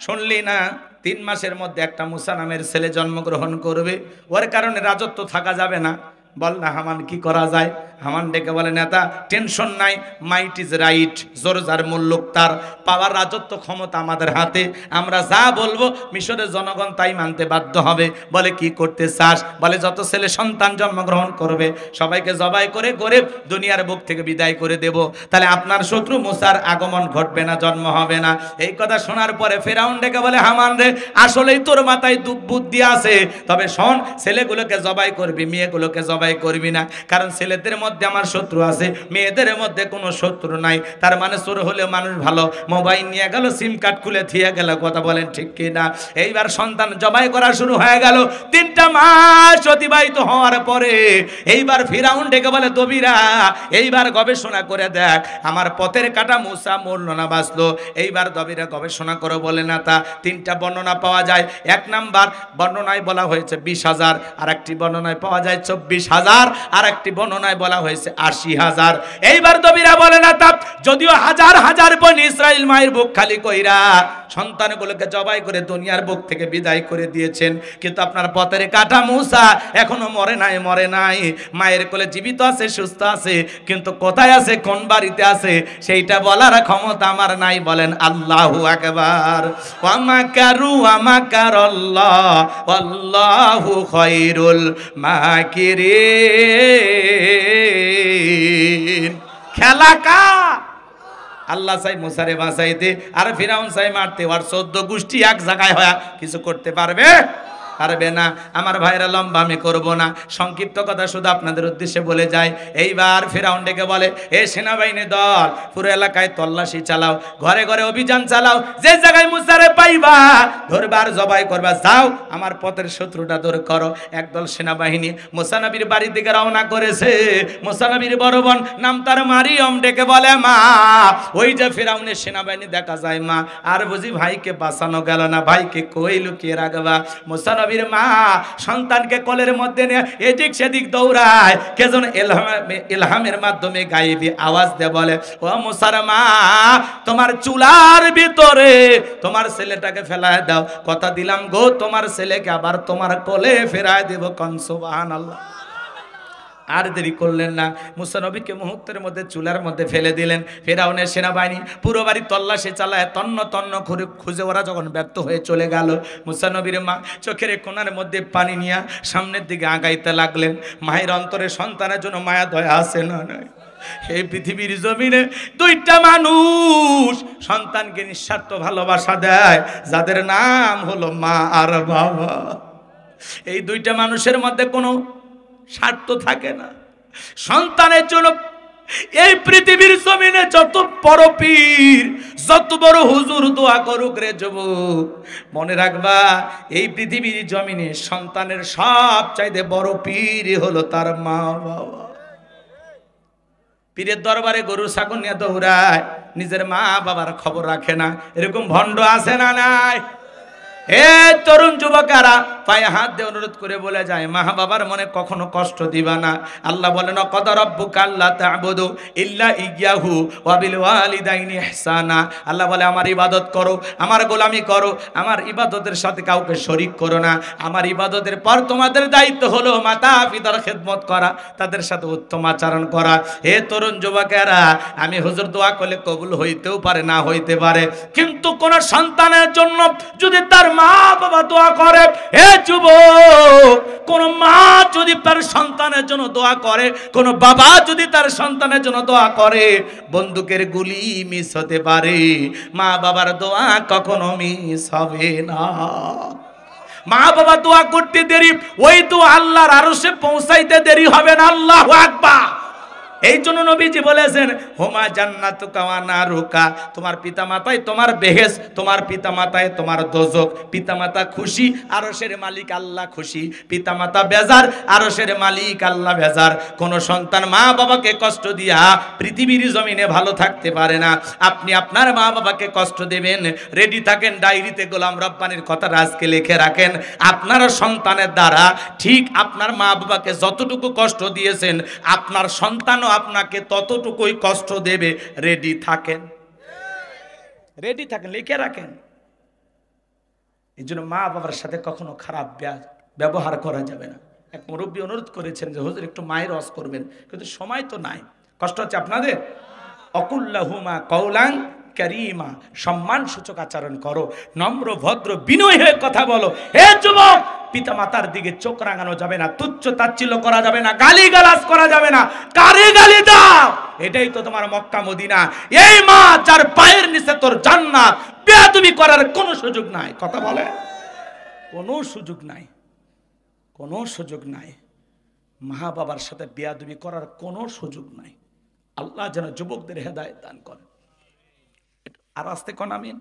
শুনলি না 3 মাসের মধ্যে একটা মুসা নামের ছেলে জন্মগ্রহণ করবে, ওর কারণে রাজত্ব থাকা যাবে না। বল না হামান কি করা যায়? হামান ডেকে বলে, নেতা টেনশন নাই, মাইট ইজ রাইট, জোর যার মুল্লুক তার, পাওয়ার রাজত্ব ক্ষমতা আমাদের হাতে, আমরা যা বলবো মিশরের জনগণ তাই মানতে বাধ্য হবে। বলে কি করতে চাস? বলে যত ছেলে সন্তান জন্মগ্রহণ করবে সবাইকে জবাই করে করে দুনিয়ার বুক থেকে বিদায় করে দেব, তাহলে আপনার শত্রু মুসার আগমন ঘটবে না, জন্ম হবে না। এই কথা শোনার পরে ফেরাউন ডেকে বলে, হামান রে আসলেই তোর মাথায় বুদ্ধি আছে, তবে শোন, ছেলেগুলোকে জবাই করবি, মেয়েগুলোকে জবাই করবি না, কারণ ছেলেদের মধ্যে আমার শত্রু আছে, মেয়েদের মধ্যে কোনো শত্রু নাই। তার মানে চোর হলে মানুষ ভালো, মোবাইল নিয়ে গেল, সিম কার্ড খুলে থিয়ে গেল। কথা বলেন ঠিক কিনা? এইবার সন্তান জবাই করা শুরু হয়ে গেল। 3টা মাস অতিবাহিত হওয়ার পরে এইবার ফিরাউন ডেকে বলে, দবিরা এইবার গবেষণা করে দেখ আমার পথের কাটা মুসা মরল না বাঁচলো। এইবার দবিরা গবেষণা করো। বলে না, তা 3টা বর্ণনা পাওয়া যায়। 1 নাম্বার বর্ণনায় বলা হয়েছে 20,000, আর একটি বর্ণনায় পাওয়া যায় 24,000, আর একটি বর্ণনায় বলা হয়েছে 80,000। এইবার দবিরা বলে না, তা যদিও হাজার হাজার বনি ইসরাইল মায়ের বুক খালি কইরা সন্তানগুলোকে জবাই করে দুনিয়ার বুক থেকে বিদায় করে দিয়েছেন, কিন্তু আপনার পথের কাটা মুসা এখনো মরে নাই, মরে নাই, মায়ের কোলে জীবিত আছে, সুস্থ আছে, কিন্তু কোথায় আছে, কোন বাড়িতে আছে, সেইটা বলার ক্ষমতা আমার নাই। বলেন আল্লাহু আকবার। ওয়া মাকারু ওয়া মাকারাল্লাহ ওয়াল্লাহু খায়রুল মাকিরিন। খেলা কা আল্লাহ চাই মুসারে বাঁচাইতে, আর ফিরাউন চাই মারতে, আর 14 গোষ্ঠী এক জায়গায় হয়ে কিছু করতে পারবে? পারবে না। আমার ভাইরা লম্বা আমি করবো না, সংক্ষিপ্ত কথা শুধু আপনাদের উদ্দেশ্যে বলে যায়। এইবার ফিরাউন ডেকে বলে, এ সেনাবাহিনী দল, পুরো এলাকায় তল্লাশি চালাও, ঘরে ঘরে অভিযান চালাও, যে জায়গায় মুসারে পাইবা ধরবার জবাই করবা, যাও আমার পথের শত্রুটা দূর করো। একদল সেনাবাহিনী মুসা নবীর বাড়ির দিকে রওনা করেছে। মুসা নবীর বড় বোন নাম তার মারিয়ম ডেকে বলে, মা ওই যে ফিরাউনের সেনাবাহিনী দেখা যায় মা, আর বুঝি ভাইকে বাঁচানো গেল না, ভাইকে কই লুকিয়ে রাখবা? মুসা নবী নবীর মা সন্তানকে কোলের মধ্যে নিয়ে এদিক সেদিক দৌড়ায়, কে যেন ইলহামের মাধ্যমে গায়েবী আওয়াজ দিয়ে বলে, ও মুসার মা, তোমার চুলার ভিতরে তোমার ছেলেটাকে ফেলায় দাও, কথা দিলাম গো তোমার ছেলেকে আবার তোমার কোলে ফেরায় দেব। কোন সুবহানাল্লাহ। আর দেরি করলেন না, মুসা নবীকে মুহূর্তের মধ্যে চুলার মধ্যে ফেলে দিলেন। ফেরাউনের সেনাবাহিনী পুরো বাড়ি তল্লাশি চালায়, তন্ন তন্ন করে খুঁজে ওরা যখন ব্যর্থ হয়ে চলে গেল, মুসা নবীর মা চোখের কোণার মধ্যে পানি নিয়ে সামনের দিকে আগাইতে লাগলেন। মায়ের অন্তরে সন্তানের জন্য মায়া দয়া আছে না নয়? এই পৃথিবীর জমিনে দুইটা মানুষ সন্তানকে নিঃস্বার্থ ভালোবাসা দেয়, যাদের নাম হলো মা আর বাবা। এই দুইটা মানুষের মধ্যে কোনো স্বার্থ থাকে না। সন্তানের জন্য এই পৃথিবীর জমিনে যত বড় পীর, যত বড় হুজুর দোয়া করুক রে যুবক, মনে রাখবা এই পৃথিবীর জমিনে সন্তানের সব চাইতে বড় পীর হলো তার মা বাবা। পীরের দরবারে গরু ছাগল নিয়ে দৌড়ায়, নিজের মা বাবার খবর রাখে না। এরকম ভণ্ড আছে না নাই? এ তরুণ যুবকেরা পায়ে হাত দিয়ে অনুরোধ করে বলে যায়, মা বাবার মনে কখনো কষ্ট দিবা না। আল্লাহ বলেন, ক্বাদা রাব্বুকা আল্লা তা'বুদু ইল্লা ইয়্যাহু ওয়া বিল ওয়ালিদাইনি ইহসানা। আল্লাহ বলে, আমার ইবাদত করো, আমার গোলামি করো, আমার ইবাদতের সাথে কাউকে শরীক করো না। আমার ইবাদতের পর তোমাদের দায়িত্ব হলো মাতা পিতার খেদমত করা, তাদের সাথে উত্তম আচরণ করা। হে তরুণ যুবকেরা, আমি হুজুর দোয়া করলে কবুল হইতেও পারে, না হইতে পারে, কিন্তু কোন সন্তানের জন্য যদি তার মা বাবা দোয়া করে, হে যুবক, কোন মা যদি তার সন্তানের জন্য দোয়া করে, কোন বাবা যদি তার সন্তানের জন্য দোয়া করে, বন্দুকের গুলি মিস হতে পারে, মা বাবার দোয়া কখনো মিস হবে না। মা বাবা দোয়া করতে দেরি, ওই তো আল্লাহর আরশে পৌঁছাইতে দেরি হবে না। আল্লাহু আকবার। এই জন্য নবীজি বলেছেন, হুমা জান্নাতুকা ওয়া নারুকা, তোমার পিতামাতাই তোমার বেহেশ, তোমার পিতামাতাই তোমার দোজখ। পিতামাতা খুশি, আরশের মালিক আল্লাহ খুশি। পিতামাতা বেজার, আরশের মালিক আল্লাহ বেজার। কোন সন্তান মা বাবাকে কষ্ট দিয়া পৃথিবীর জমিনে ভালো থাকতে পারে না। আপনি আপনার মা বাবাকে কষ্ট দেবেন, রেডি থাকেন, ডায়েরিতে গোলাম রব্বানির কথা আজকে লিখে রাখেন। আপনার সন্তানের দ্বারা ঠিক আপনার মা বাবাকে যতটুকু কষ্ট দিয়েছেন, আপনার সন্তানও আপনাকে ততটুকুই কষ্ট দেবে। রেডি থাকেন, রেডি থাকেন, লিখে রাখেন। এই জন্য মা বাবার সাথে কখনো খারাপ ব্যবহার করা যাবে না। এক মুরব্বী অনুরোধ করেছেন যে হুজুর একটু মায়ের ওয়াজ করবেন, কিন্তু সময় তো নাই। কষ্ট হচ্ছে আপনাদের? অকুল্লাহুমা কওলান কারীমা, সম্মান সূচক আচরণ করো, নম্র ভদ্র বিনয় হয়ে কথা বলো। হে যুবক, পিতা মাতার দিকে চোখ রাঙানো যাবে না, তুচ্ছ তাচ্ছিল্য করা যাবে না, গালি গালাজ করা যাবে না। কারে গালি দাও? এটাই তো তোমার মক্কা মদিনা। এই মা যার পায়ের নিচে তোর জান্নাত, বেয়াদবি করার কোনো সুযোগ নাই। কথা বলে, কোনো সুযোগ নাই, কোনো সুযোগ নাই। মা বাবার সাথে বেয়াদবি করার কোনো সুযোগ নাই। আল্লাহ যেন যুবকদের হেদায়েত দান করেন। আর আস্তে কোন আমিন।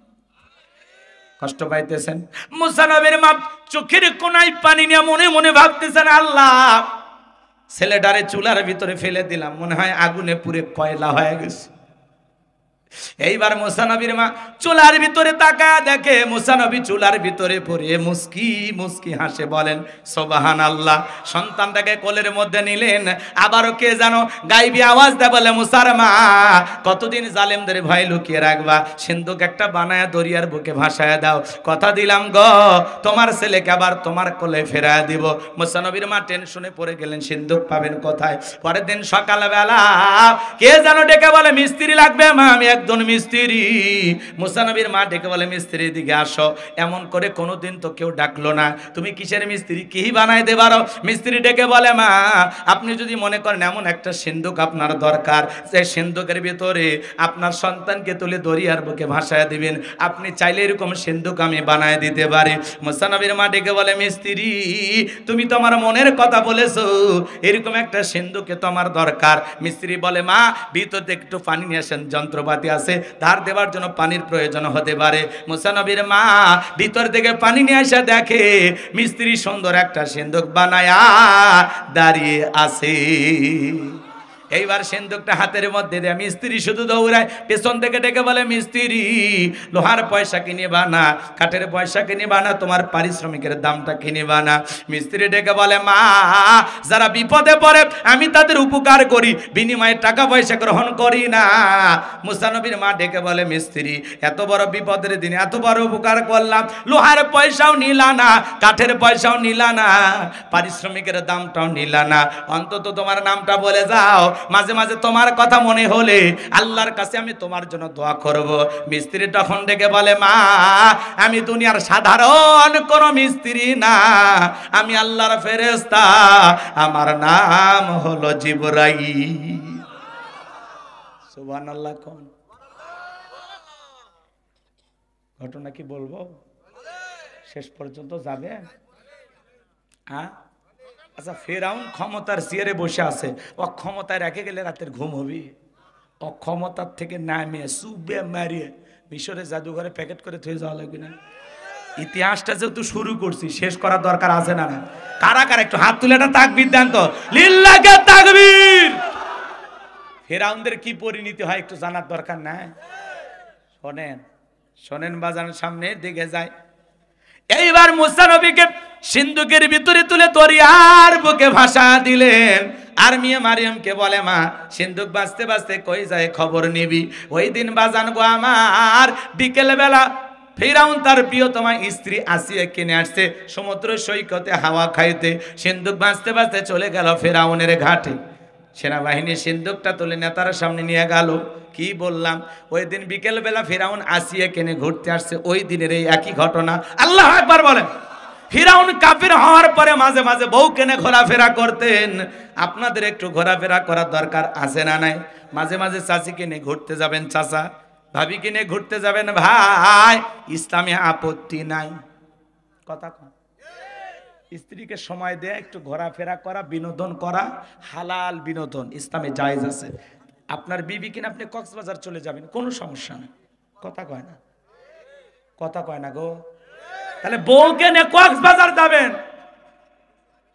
কষ্ট পাইতেছেন? মুসা নবীর মা চোখের কোনায় পানি নিয়ে মনে মনে ভাবতেছেন, আল্লাহ, ছেলেটারে চুলার ভিতরে ফেলে দিলাম, মনে হয় আগুনে পুড়ে কয়লা হয়ে গেছে। এইবার মুসা নবীর মা চুলার ভিতরে তাকায় দেখে মুসা নবী চুলার ভিতরে পড়ে মুস্কি মুস্কি হাসে, বলেন সুবহানাল্লাহ। সন্তানটাকে কোলের মধ্যে নিলেন, আবারও কে জানো গাইবি আওয়াজ দেয়, বলে মুসার মা, কতদিন জালেমদের ভয় লুকিয়ে রাখবা? সিন্ধুক একটা বানায়া দরিয়ার বুকে ভাসায় দাও, কথা দিলাম গো তোমার ছেলেকে আবার তোমার কোলে ফেরায় দিব। মুসা নবীর মা টেনশনে পড়ে গেলেন, সিন্ধুক পাবেন কোথায়? পরের দিন সকালবেলা কে জানো ডেকে বলে, মিস্ত্রি লাগবে মা, আমি একজন মিস্ত্রি। মুসা নবীর মা ডেকে বলে, মিস্ত্রি দিকে আসো। এমন করে কোনোদিন তো কেউ ডাকলো না, তুমি কিসের মিস্ত্রি, কি বানাই দে পারো? মিস্ত্রি ডেকে বলে, মা, আপনি যদি মনে করেন এমন একটা সিন্ধুক আপনার দরকার, যে সিন্ধুকের ভিতরে আপনার সন্তানকে তুলে দরিয়ার বুকে ভাসায় দিবেন, আপনি চাইলে এরকম সিন্ধুক আমি বানায় দিতে পারি। মুসা নবীর মা ডেকে বলে, মিস্ত্রি, তুমি তো আমার মনের কথা বলেছো, এরকম একটা সিন্ধুকে তো আমার দরকার। মিস্ত্রি বলে, মা, ভিতরে একটু পানি নিয়ে আসেন, যন্ত্রপাতি আছে, ধার দেওয়ার জন্য পানির প্রয়োজন হতে পারে। মুসা নবীর মা ভিতর থেকে পানি নিয়ে এসে দেখে মিস্ত্রি সুন্দর একটা সিন্ধুক বানায়া দাঁড়িয়ে আছে। এইবার সিন্দুকটা হাতের মধ্যে দেয়, মিস্ত্রি শুধু দৌড়ায়, পেছন থেকে ডেকে বলে, মিস্ত্রি লোহার পয়সা কিনিবা না, কাঠের পয়সা কিনিবা না, তোমার পারিশ্রমিকের দামটা কিনিবা না। মিস্ত্রি ডেকে বলে, মা যারা বিপদে পড়ে আমি তাদের উপকার করি, বিনিময়ে টাকা পয়সা গ্রহণ করি না। মুসা নবীর মা ডেকে বলে, মিস্ত্রি এত বড় বিপদের দিনে এত বড় উপকার করলাম, লোহার পয়সাও নিলা না, কাঠের পয়সাও নিলা না, পারিশ্রমিকের দামটাও নিলা না, অন্তত তোমার নামটা বলে যাও, মাঝে মাঝে তোমার কথা মনে হলে আল্লাহর কাছে আমি তোমার জন্য দোয়া করব। মিস্ত্রি তখন ডেকে বলে, মা আমি দুনিয়ার সাধারণ কোন মিস্ত্রি না, আমি আল্লাহর ফেরেশতা, আমার নাম হলো জিবরাইল। সুবহানাল্লাহ। কোন ঘটনা কি বলবো? শেষ পর্যন্ত যাবে? হ্যাঁ, আচ্ছা, ফেরাউন ক্ষমতার চেয়ারে বসে আছে, অক্ষমতায় রেখে গেলে রাতের ঘুম হবে? অক্ষমতার থেকে নামিয়ে সুবে মারিয়ে মিশরের জাদুঘরে প্যাকেট করে থয়ে যাওয়া লাগবে না? ইতিহাসটা যেহেতু শুরু করছি, শেষ করার দরকার আছে না? কারা কারা একটু হাত তুলে একটা তাকবীর দেন তো, লিল্লাহে তাকবীর। ফেরাউনদের কি পরিণতি হয় একটু জানার দরকার নাই? শোনেন শোনেন, বাজানের সামনে দিকে যায়। এইবার মুসা নবীকে সিন্ধুকের ভিতরে তুলে দরিয়ার বুকে ভাসা দিলেন। আর মেয়ে মারিয়ামকে বলে, মা সিন্ধুক বাঁচতে বাঁচতে কই যায় খবর নিবি। ওই দিন বাজান গো আমার, বিকেল বেলা ফিরাউন তার প্রিয়তমা স্ত্রী আসিয়া কিনে আসছে সমুদ্র সৈকতে হাওয়া খাইতে, সিন্ধুক বাঁচতে বাঁচতে চলে গেল ফেরাউনের ঘাটে। সেনাবাহিনী সিন্ধুকটা তুলে নেতার সামনে নিয়ে গেল। কি বললাম, ওই দিন বিকেল বেলা ফিরাউন আসিয়া কিনে ঘুরতে আসছে, ওই দিনের এই একই ঘটনা। আল্লাহ আকবার বলেন। ফিরাউন কাফির হওয়ার পরে মাঝে মাঝে বউ কেনে ঘোরাফেরা করতেন। আপনাদের একটু ঘোরাফেরা করার দরকার আছে না নাই? মাঝে মাঝে চাচি কিনে ঘুরতে যাবেন, চাচা ভাবি কিনে ঘুরতে যাবেন ভাই, ইসলামে আপত্তি নাই। কথা কন। স্ত্রীকে সময় দেয়া, একটু ঘোরাফেরা করা, বিনোদন করা, হালাল বিনোদন ইসলামে জায়েজ আছে। আপনার বিবি কিনা আপনি কক্সবাজার চলে যাবেন, কোনো সমস্যা নেই। কথা কয় না? কথা কয় না গো? তাহলে বউকে নিয়ে কক্সবাজার যাবেন,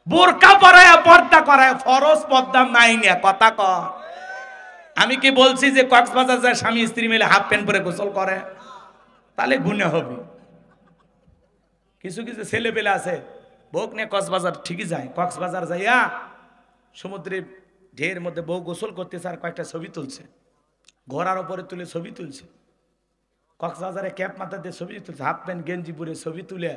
বোরকা পরায়া পর্দা করায়, ফরজ পর্দা নাই নিয়ে। কথা কয়? আমি কি বলছি যে কক্সবাজার যায় স্বামী স্ত্রী মিলে হাফ প্যান্ট পরে গোসল করে? তাহলে গুনাহ হবে। কিছু কিছু ছেলে পেলে আছে বউক নিয়ে কক্সবাজার ঠিকই যায়, কক্সবাজার যাইয়া সমুদ্রে ঢের মধ্যে বউ গোসল করতেছে আর কয়েকটা ছবি তুলছে, ঘোড়ার ওপরে তুলে ছবি তুলছে, কক্সবাজারে ক্যাপ মাথা দিয়ে ছবি তুলছে, হাফ প্যান্ট গেঞ্জি পরে ছবি তুলে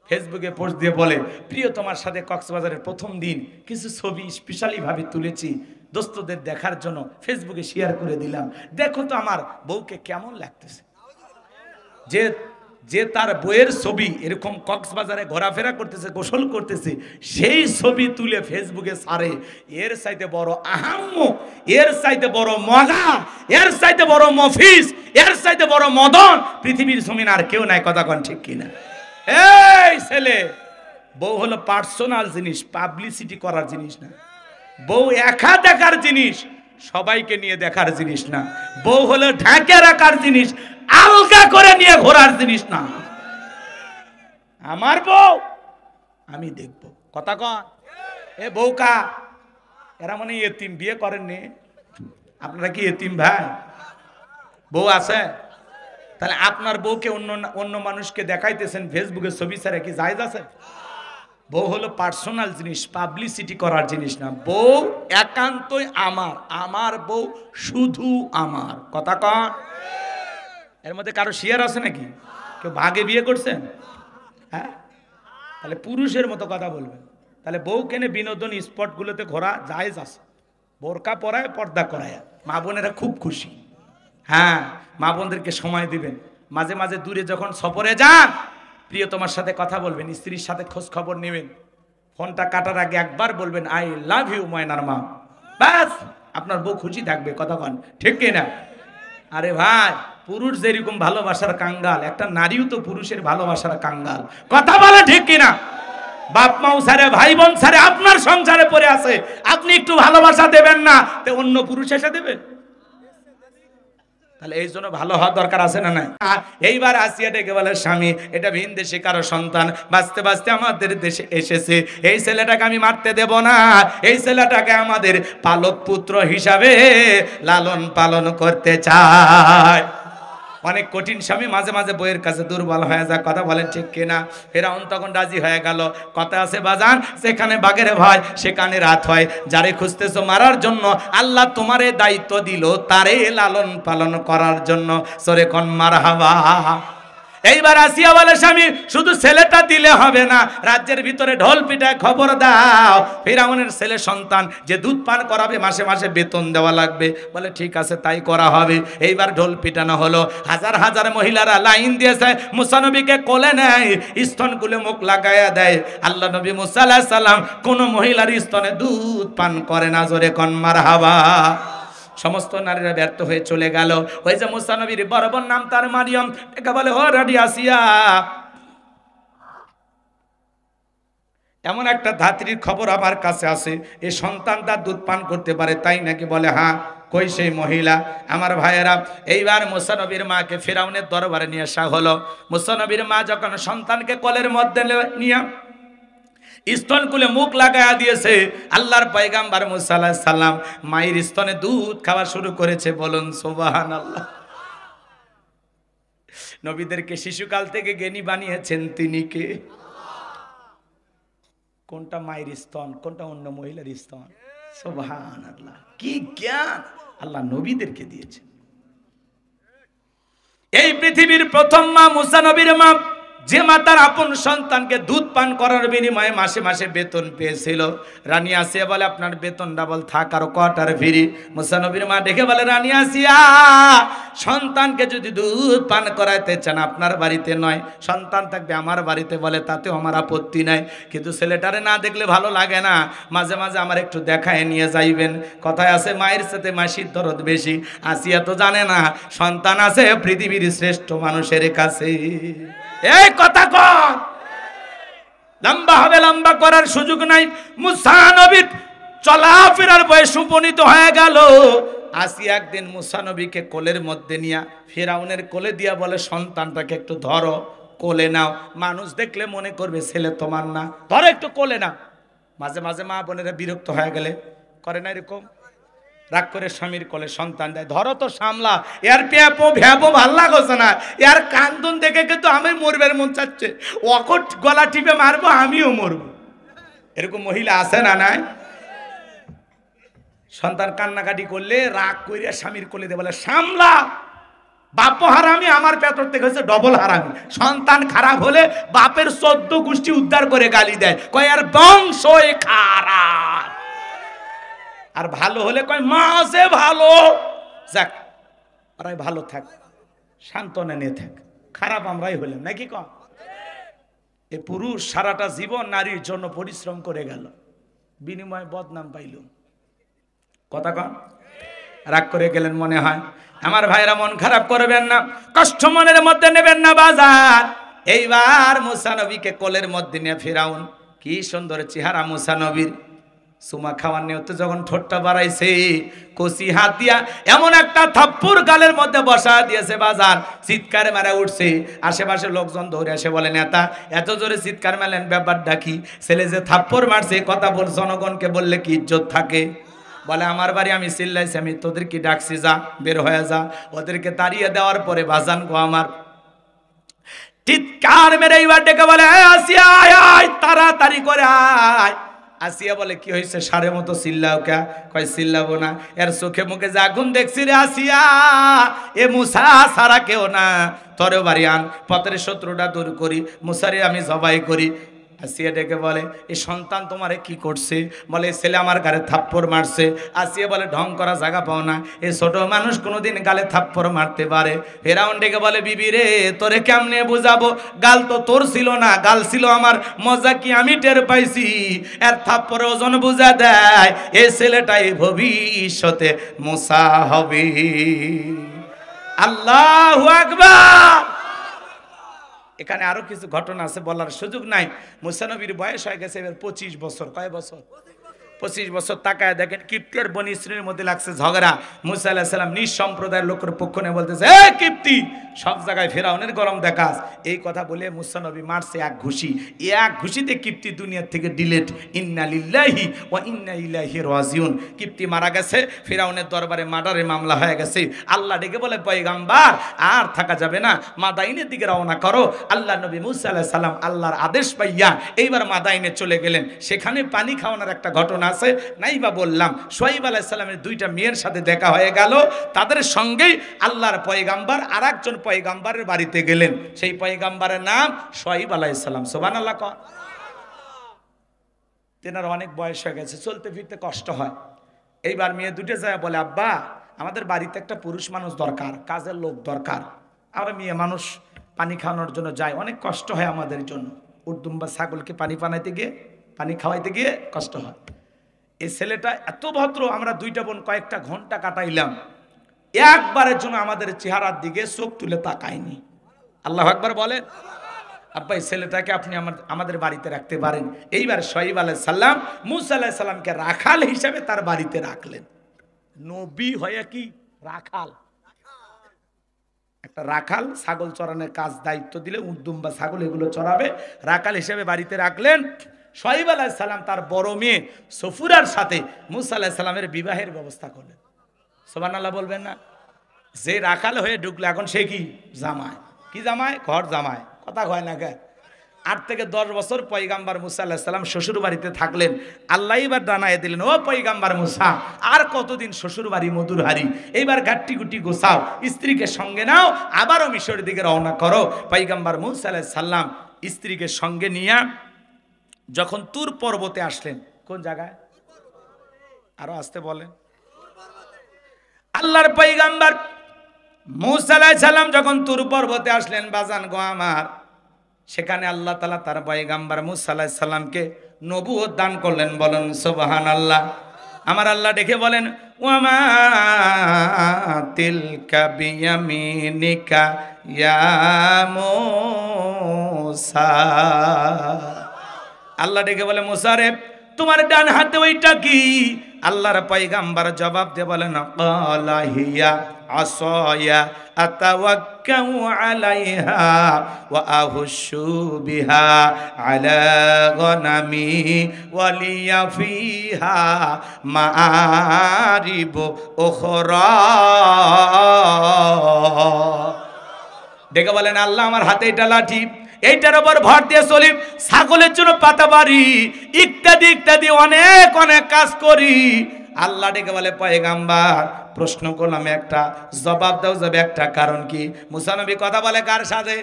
ফেসবুকে পোস্ট দিয়ে বলে, প্রিয় তোমার সাথে কক্সবাজারের প্রথম দিন কিছু ছবি স্পেশালি ভাবে তুলেছি, দোস্তদের দেখার জন্য ফেসবুকে শেয়ার করে দিলাম, দেখো তো আমার বউকে কেমন লাগতেছে। যে যে তার বইয়ের ছবি এরকম কক্সবাজারে ঘোরাফেরা করতেছে, গোসল করতেছে, সেই ছবি তুলে ফেসবুকে ছাড়ে, এর চাইতে বড় আহাম্ম, এর চাইতে বড় মগা, এর চাইতে বড় মফিস, এর চাইতে বড় মদন পৃথিবীর জমিন আর কেউ নাই। কথা কন ঠিক কিনা? এই ছেলে, বউ হলো পার্সোনাল জিনিস, পাবলিসিটি করার জিনিস না। বউ একা দেখার জিনিস, সবাইকে নিয়ে দেখার জিনিস না। বউ হলো ঢাকে রাখার জিনিস, আলগা করে নিয়ে ঘোরার জিনিস না। আমার বউ আমি দেখবো। কথা কন। এ বউকা, এরা মনে এতিম, বিয়ে করেননি? আপনারা কি এতিম ভাই? বউ আছে? তাহলে আপনার বউকে অন্য মানুষকে দেখাইতেছেন ফেসবুকে ছবি ছাড়া, কি জায়েজ আছে? বউ হলো পার্সোনাল জিনিস, পাবলিসিটি করার জিনিস না। বউ একান্তই আমার, আমার বউ শুধু আমার। কথা কন। এর মধ্যে কারো শেয়ার আছে নাকি? কেউ ভাগে বিয়ে করছেন? হ্যাঁ, তাহলে পুরুষের মতো কথা বলবেন। তাহলে বউ কেনে বিনোদন স্পটগুলোতে ঘোরা জায়েজ আছে, বোরকা পরায়, পর্দা করায়। মা বোনেরা খুব খুশি। হ্যাঁ, মা বোনদেরকে সময় দিবেন। মাঝে মাঝে দূরে যখন সফরে যান, প্রিয় তোমার সাথে কথা বলবেন, স্ত্রীর সাথে খোঁজ খবর নেবেন। ফোনটা কাটার আগে একবার বলবেন, আই লাভ ইউ ময়নার মা। ব্যাস, আপনার বউ খুশি থাকবে। কথা কন ঠিক কিনা? আরে ভাই, পুরুষ যেরকম ভালোবাসার কাঙ্গাল, একটা নারীও তো পুরুষের ভালোবাসার কাঙ্গাল। কথা বলে ঠিক কিনা? বাপ মাও ছাড়ে, ভাই বোন ছাড়ে আপনার সংসারে পড়ে আছে, আপনি একটু ভালোবাসা দেবেন না, তো অন্য পুরুষ এসে দেবে? তাহলে এই জন্য ভালো হওয়ার দরকার আছে না নাই? এইবার আসিয়া ডেকে বলে স্বামী এটা ভিন দেশে কারো সন্তান, বাঁচতে বাঁচতে আমাদের দেশে এসেছে, এই ছেলেটাকে আমি মারতে দেব না, এই ছেলেটাকে আমাদের পালক পুত্র হিসাবে লালন পালন করতে চাই। অনেক কঠিন স্বামী মাঝে মাঝে বইয়ের কাছে দুর্বল হয়ে যায়, কথা বলেন ঠিক কিনা? ফেরাউন তখন রাজি হয়ে গেল। কথা আছে বাজান, সেখানে বাঘের ভয় সেখানে রাত হয়, যারে খুঁজতেছো মারার জন্য আল্লাহ তোমারে দায়িত্ব দিল তারে লালন পালন করার জন্য। সরে কোন মারহাবা। এইবার আসিয়া বলে স্বামী শুধু ছেলেটা দিলে হবে না, রাজ্যের ভিতরে ঢোল পিটায় খবর দাও ফিরাউনের ছেলে সন্তান যে দুধ পান করাবে মাসে মাসে বেতন দেওয়া লাগবে। বলে ঠিক আছে তাই করা হবে। এইবার ঢোল পিটানো হলো, হাজার হাজার মহিলারা লাইন দিয়েছে, মুসা নবীকে কোলে নেয়, স্তনগুলো মুখ লাগাইয়া দেয়। আল্লাহ নবী মুসা আলাইহিস সালাম কোন মহিলার স্তনে দুধ পান করে না। জোরে কোন মারহাবা। সমস্ত নারীরা ব্যর্থ হয়ে চলে গেল। ওই যে মুসা নবীর বড় বোন নাম তার মারিয়াম, একে বলে ও রাডি আসিয়া, এমন একটা ধাত্রীর খবর আমার কাছে আছে, এই সন্তান তার দুধ পান করতে পারে তাই নাকি? বলে হ্যাঁ। কই সেই মহিলা? আমার ভাইয়েরা, এইবার মুসা নবীর মাকে ফিরাউনের দরবারে নিয়ে আসা হলো। মুসা নবীর মা যখন সন্তানকে কোলের মধ্যে নিয়ে স্তনকুলে মুখ লাগায়া দিয়েছে, আল্লাহর পয়গাম্বর মুসা আলাইহিস সালাম মায়ের স্তনে দুধ খাওয়া শুরু করেছে। বলুন সুবহানাল্লাহ। নবীদেরকে শিশুকাল থেকে জ্ঞানী বানিয়েছেন তিনি কে? কোনটা মায়ের স্তন, কোনটা অন্য মহিলার স্তন? সুবহানাল্লাহ, কি জ্ঞান আল্লাহ নবীদেরকে দিয়েছেন। এই পৃথিবীর প্রথম মা মুসা নবীর মা, যে মাতার আপন সন্তানকে দুধ পান করার বিনিময়ে মাসে মাসে বেতন পেয়েছিল। রানী আসিয়া বলে আপনার বেতন ডাবল থাক, আরো কটার ফিরি। মুসা নবীর মা দেখে বলে রানী আসিয়া, সন্তানকে যদি দুধ পান করাইতে চান আপনার বাড়িতে নয়, সন্তান থাকবে আমার বাড়িতে, বলে তাতেও আমার আপত্তি নাই, কিন্তু ছেলেটারে না দেখলে ভালো লাগে না, মাঝে মাঝে আমার একটু দেখায় নিয়ে যাইবেন। কথায় আছে মায়ের সাথে মাসির দরদ বেশি। আসিয়া তো জানে না সন্তান আছে পৃথিবীর শ্রেষ্ঠ মানুষের কাছে। এই কথা কর, লম্বা হবে, লম্বা করার সুযোগ নাই। মুসা নবীর চলাফেরার বয়স উপনীত হয়ে গেল। আসিয়া একদিন মুসা নবীকে কোলের মধ্যে নিয়া ফিরাউনের কোলে দিয়া বলে সন্তানটাকে একটু ধরো, কোলে নাও, মানুষ দেখলে মনে করবে ছেলে তোমার না, ধরো একটু কোলে নাও। মাঝে মাঝে মা বোনেরা বিরক্ত হয়ে গেলে করে না এরকম, রাগ করে স্বামীর কোলে সন্তান দেয়, ধরো তো সামলা, এর পেপো ভ্যাপো ভাল লাগছে না, এর কান্দন দেখে কিন্তু আমি মরবার মন চাচ্ছে, অকট গলা টিপে মারবো আমিও মরবো। এরকম মহিলা আছে না নাই? সন্তান কান্নাকাটি করলে রাগ করে স্বামীর কোলে দিয়ে বলে সামলা, বাপ হারামি, আমার পেটর থেকে হচ্ছে ডবল হারামি। সন্তান খারাপ হলে বাপের 14 গোষ্ঠী উদ্ধার করে গালি দেয়, কয় আর বংশই খারাপ। আর ভালো হলে কয় মা যে ভালো, যাক ওরাই ভালো থাক, সান্ত্বনা নিয়ে থাক, খারাপ আমরাই হলাম নাকি? কম এ পুরুষ সারাটা জীবন নারীর জন্য পরিশ্রম করে গেল, বিনিময়ে বদনাম পাইল। কথা কন, রাগ করে গেলেন মনে হয়। আমার ভাইরা মন খারাপ করবেন না, কষ্ট মনের মধ্যে নেবেন না বাজার। এইবার মুসা নবীকে কোলের মধ্যে নিয়ে ফিরাউন, কি সুন্দর চেহারা মুসা নবীর, সুমা খাওয়ার নিয়তে যখন ঠোঁটটা বাড়াইছে, কচি হাত দিয়া এমন একটা থাপ্পড় গালের মধ্যে বসা দিয়েছে বাজার, চিৎকারে মারা উঠছে। আশেপাশে লোকজন দৌড়ে আসে, বলে নেতা এত জোরে চিৎকার মারলেন, ব্যাপারটা কি? ছেলে যে থাপ্পড় মারছে কথা বল, জনগণকে বললে কি ইজ্জত থাকে? বলে আমার বাড়ি আমি চিল্লাইছি, আমি তোদের কি ডাকছি, যা বের হয়ে যা। ওদেরকে তাড়িয়ে দেওয়ার পরে বাজান গো আমার চিৎকার মেরে এইবার ডেকে বলে আসিয়া আয়, তাড়াতাড়ি করে আয়। আসিয়া বলে কি হয়েছে, সারে মতো চিল্লাও কে? কয় চিল্লাবো না, এর চোখে মুখে যে আগুন দেখছি রে আসিয়া, এ মুসা সারা কেউ না, তরে বাড়ি আন, পথের শত্রুটা দূর করি, মুসারে আমি জবাই করি। আসিয়া ডেকে বলে এই সন্তান তোমারে কি করছে? বলে ছেলে আমার গালে থাপ্পড় মারছে। আসিয়া বলে ঢং করা জায়গা পাও না, এই ছোট মানুষ কোনোদিন গালে থাপ্পড় মারতে পারে? ফেরাউন ডেকে বলে বিবি রে, তোরে কেমনে বুঝাবো, গাল তো তোর ছিল না, গাল ছিল আমার, মজা কি আমি টের পাইছি। এর থাপ্পড়ে ওজন বুঝা দেয় এই ছেলেটাই ভবিষ্যতে মুসা হবে। আল্লাহু আকবার। এখানে আরো কিছু ঘটনা আছে, বলার সুযোগ নাই। মুসা নবীর বয়স হয়ে গেছে এবার 25 বছর। কয় বছর? 25 বছর তাকায় দেখেন কিপ্তি আর বনি ইসরাইলের মধ্যে লাগছে ঝগড়া। মুসা আলাইহিস সালাম নিজ সম্প্রদায়ের লোকের পক্ষ নিয়ে বলতেছে, এ কিপ্তি, সব জায়গায় ফেরাউনের গরম দেখাস। এই কথা বলে মুসা নবী মারছে এক ঘুষি। এক ঘুষিতে কিপ্তি দুনিয়া থেকে ডিলেট। ইন্না লিল্লাহি ওয়া ইন্না ইলাইহি রাজিউন। কিপ্তি মারা গেছে, ফেরাউনের দরবারে মার্ডারের মামলা হয়ে গেছে। আল্লাহ ডেকে বলে, পয়গম্বর আর থাকা যাবে না, মাদাইনের দিকে রওনা করো। আল্লাহ নবী মুসা আলাইহিস সালাম আল্লাহর আদেশ পাইয়া এইবার মাদাইনে চলে গেলেন। সেখানে পানি খাওয়ানোর একটা ঘটনা আছে, নাই বা বললাম। শুআয়ব আলাইহিস সালামের দুইটা মেয়ের সাথে দেখা হয়ে গেল। তাদের সঙ্গেই আল্লাহর পয়গম্বর আর একজন পয়গম্বরের বাড়িতে গেলেন। সেই পয়গম্বরের নাম শুআয়ব আলাইহিস সালাম। সুবহানাল্লাহ। তেনার অনেক বয়স হয়ে গেছে, চলতে ফিরতে কষ্ট হয়। এইবার মেয়ে দুটো যায় বলে, আব্বা আমাদের বাড়িতে একটা পুরুষ মানুষ দরকার, কাজের লোক দরকার। আমরা মেয়ে মানুষ পানি খাওয়ানোর জন্য যাই, অনেক কষ্ট হয় আমাদের জন্য। উর্দুম বা ছাগলকে পানি পানাইতে গিয়ে, পানি খাওয়াইতে গিয়ে কষ্ট হয়। এই ছেলেটা এত ভদ্র, আমরা দুইটা বোন কয়েকটা ঘন্টা কাটাইলাম, একবারের জন্য আমাদের চেহারার দিকে চোখ তুলে তাকায়নি। আল্লাহু আকবার বলেন। আব্বা এই ছেলেটাকে আপনি আমাদের বাড়িতে রাখতে পারেন। এইবার শুআয়ব আলাইহিস সালাম মুসা আলাইহিস সালামকে রাখাল হিসাবে তার বাড়িতে রাখলেন। নবী হয়ে কি রাখাল, একটা রাখাল ছাগল চড়ানোর কাজ দায়িত্ব দিলে, উর্দুম বা ছাগল এগুলো চড়াবে, রাখাল হিসেবে বাড়িতে রাখলেন। শুআয়ব আলাইহিস সালাম তার বড় মেয়ে সফুরার সাথে মুসা আলাইহিস সালামের বিবাহের ব্যবস্থা করলেন। সুবহানাল্লাহ বলবেন না? যে রাখাল হয়ে ঢুকলো এখন সে কি জামাই, কি জামাই, ঘর জামাই। কথা কয় না কে? 8 থেকে 10 বছর পয়গম্বর মুসা আলাইহিস সালাম শ্বশুর বাড়িতে থাকলেন। আল্লাহ এবার জানায় দিলেন, ও পয়গম্বর মুসা, আর কতদিন শ্বশুর বাড়ি মধুর হারি, এইবার গাট্টি গুটি গোছাও, স্ত্রীকে সঙ্গে নাও, আবারও মিশরের দিকে রওনা করো। পয়গম্বর মুসা আলাইহিস সালাম স্ত্রীকে সঙ্গে নিয়ে যখন তুর পর্বতে আসলেন, কোন জায়গায় আরো আসতে বলেন, আল্লাহর পয়গম্বর মুসা আলাইহিস সালাম যখন তুর পর্বতে আসলেন, বাজান গো আমার, সেখানে আল্লাহ তাআলা তার পয়গম্বর মুসা আলাইহিস সালামকে নবুয়ত দান করলেন। বলেন সুবহানাল্লাহ। আমার আল্লাহ ডেকে বলেন, ওয়ামা তিলকা বিয়ামিনিকা ইয়া মুসা। আল্লাহ ডেকে বলে, মুসা রে তোমার ডান হাতে ওইটা কি? আল্লাহর পয়গম্বর জবাব দিয়ে বলেন, ক্বালা হিয়া আসায়া আতাওয়াক্কাউ আলাইহা ওয়া আহুশু বিহা আলা গনামি ওয়া লিয়া ফিহা মাআরিব উখরা। দেখে বলেন, আল্লাহ আমার হাতে এটা লাঠি, এইটার উপর ভর দিয়ে চলি, ছাগলের জন্য পাতা বাড়ি ইত্যাদি ইত্যাদি অনেক অনেক কাজ করি। আল্লাহ ডেকে বলে, পয়গম্বর প্রশ্ন করলাম একটা, জবাব দাও যাবে একটা, কারণ কি? মুসা নবী কথা বলে কার সাথে?